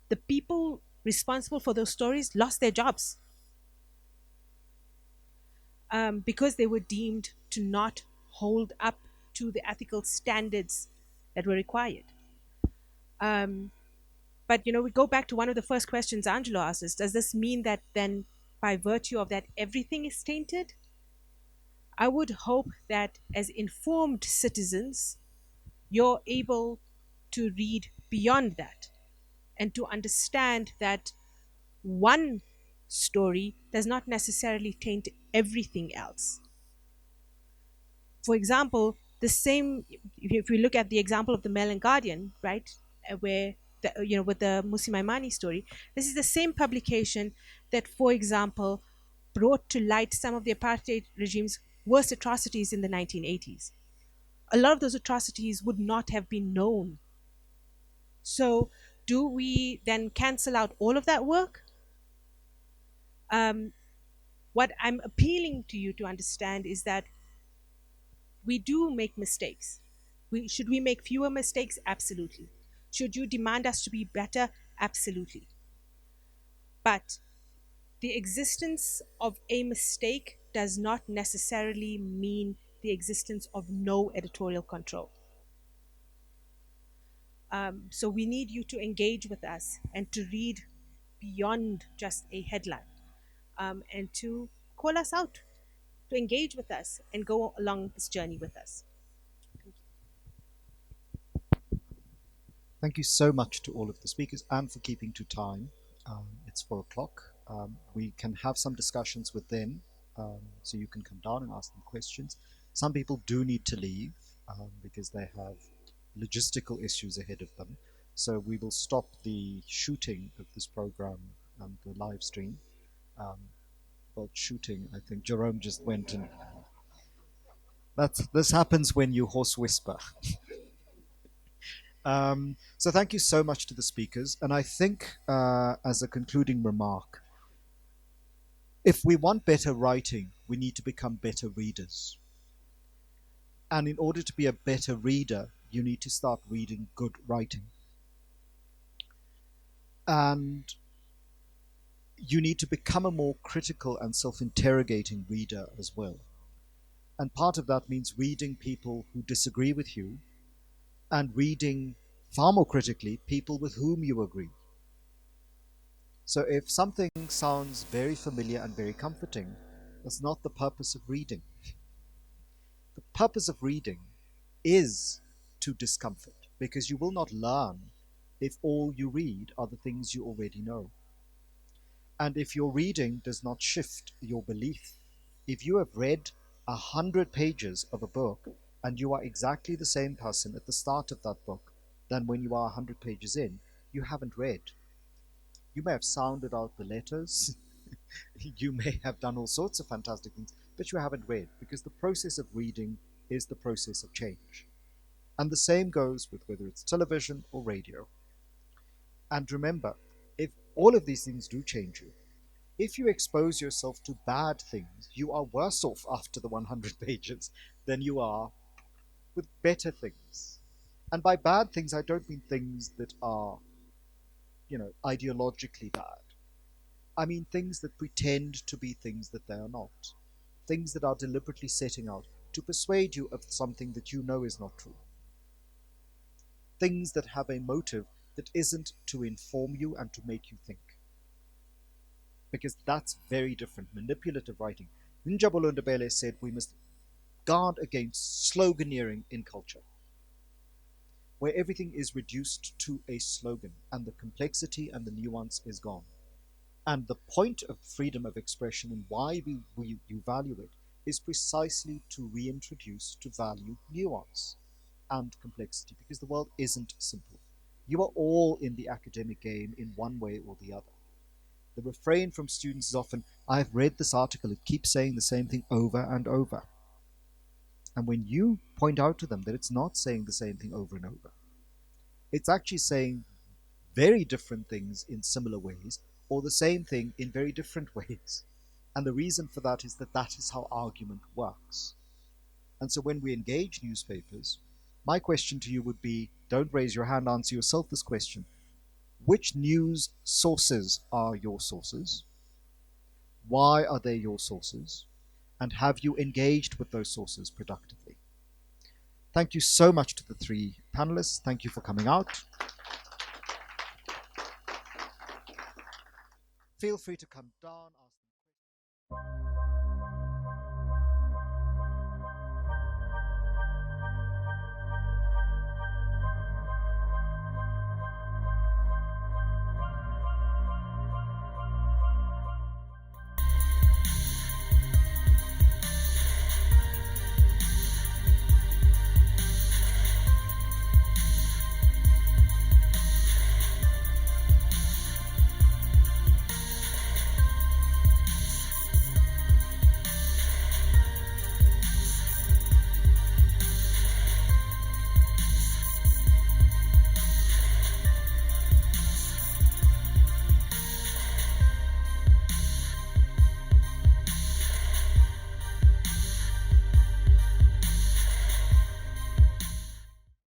the people responsible for those stories lost their jobs, because they were deemed to not hold up to the ethical standards that were required. Um, but we go back to one of the first questions Angelo asked us: does this mean that then, by virtue of that, everything is tainted? I would hope that as informed citizens, you're able to read beyond that and to understand that one story does not necessarily taint everything else. For example, the same, if we look at the example of the Mail and Guardian, right, where with the Musimaimani story, this is the same publication that, for example, brought to light some of the apartheid regime's worst atrocities in the 1980s. A lot of those atrocities would not have been known. So, do we then cancel out all of that work? Um, what I'm appealing to you to understand is that we do make mistakes. Should we make fewer mistakes? Absolutely. Should you demand us to be better? Absolutely. But the existence of a mistake does not necessarily mean the existence of no editorial control. So we need you to engage with us and to read beyond just a headline, and to call us out, to engage with us and go along this journey with us. Thank you so much to all of the speakers and for keeping to time. It's 4 o'clock. We can have some discussions with them, so you can come down and ask them questions. Some people do need to leave because they have logistical issues ahead of them. So we will stop the shooting of this program and the live stream. Well, shooting, I think Jerome just went and this happens when you horse whisper. So thank you so much to the speakers. And I think as a concluding remark, if we want better writing, we need to become better readers. And in order to be a better reader, you need to start reading good writing. And you need to become a more critical and self-interrogating reader as well. And part of that means reading people who disagree with you and reading far more critically people with whom you agree. So if something sounds very familiar and very comforting, that's not the purpose of reading. The purpose of reading is to discomfort, because you will not learn if all you read are the things you already know. And if your reading does not shift your belief, if you have read 100 pages of a book and you are exactly the same person at the start of that book than when you are 100 pages in, you haven't read. You may have sounded out the letters, you may have done all sorts of fantastic things, but you haven't read, because the process of reading is the process of change. And the same goes with whether it's television or radio. And remember, if all of these things do change you, if you expose yourself to bad things, you are worse off after the 100 pages than you are with better things. And by bad things, I don't mean things that are, ideologically bad. I mean things that pretend to be things that they are not. Things that are deliberately setting out to persuade you of something that you know is not true. Things that have a motive that isn't to inform you and to make you think. Because that's very different. Manipulative writing. Njabolo Ndebele said we must guard against sloganeering in culture, where everything is reduced to a slogan and the complexity and the nuance is gone. And the point of freedom of expression and why you value it is precisely to reintroduce, to value nuance and complexity, because the world isn't simple. You are all in the academic game in one way or the other. The refrain from students is often, I've read this article, it keeps saying the same thing over and over. And when you point out to them that it's not saying the same thing over and over, it's actually saying very different things in similar ways, or the same thing in very different ways. And the reason for that is that that is how argument works. And so when we engage newspapers, my question to you would be, don't raise your hand, answer yourself this question. Which news sources are your sources? Why are they your sources? And have you engaged with those sources productively? Thank you so much to the three panelists. Thank you for coming out. Feel free to come down. Ask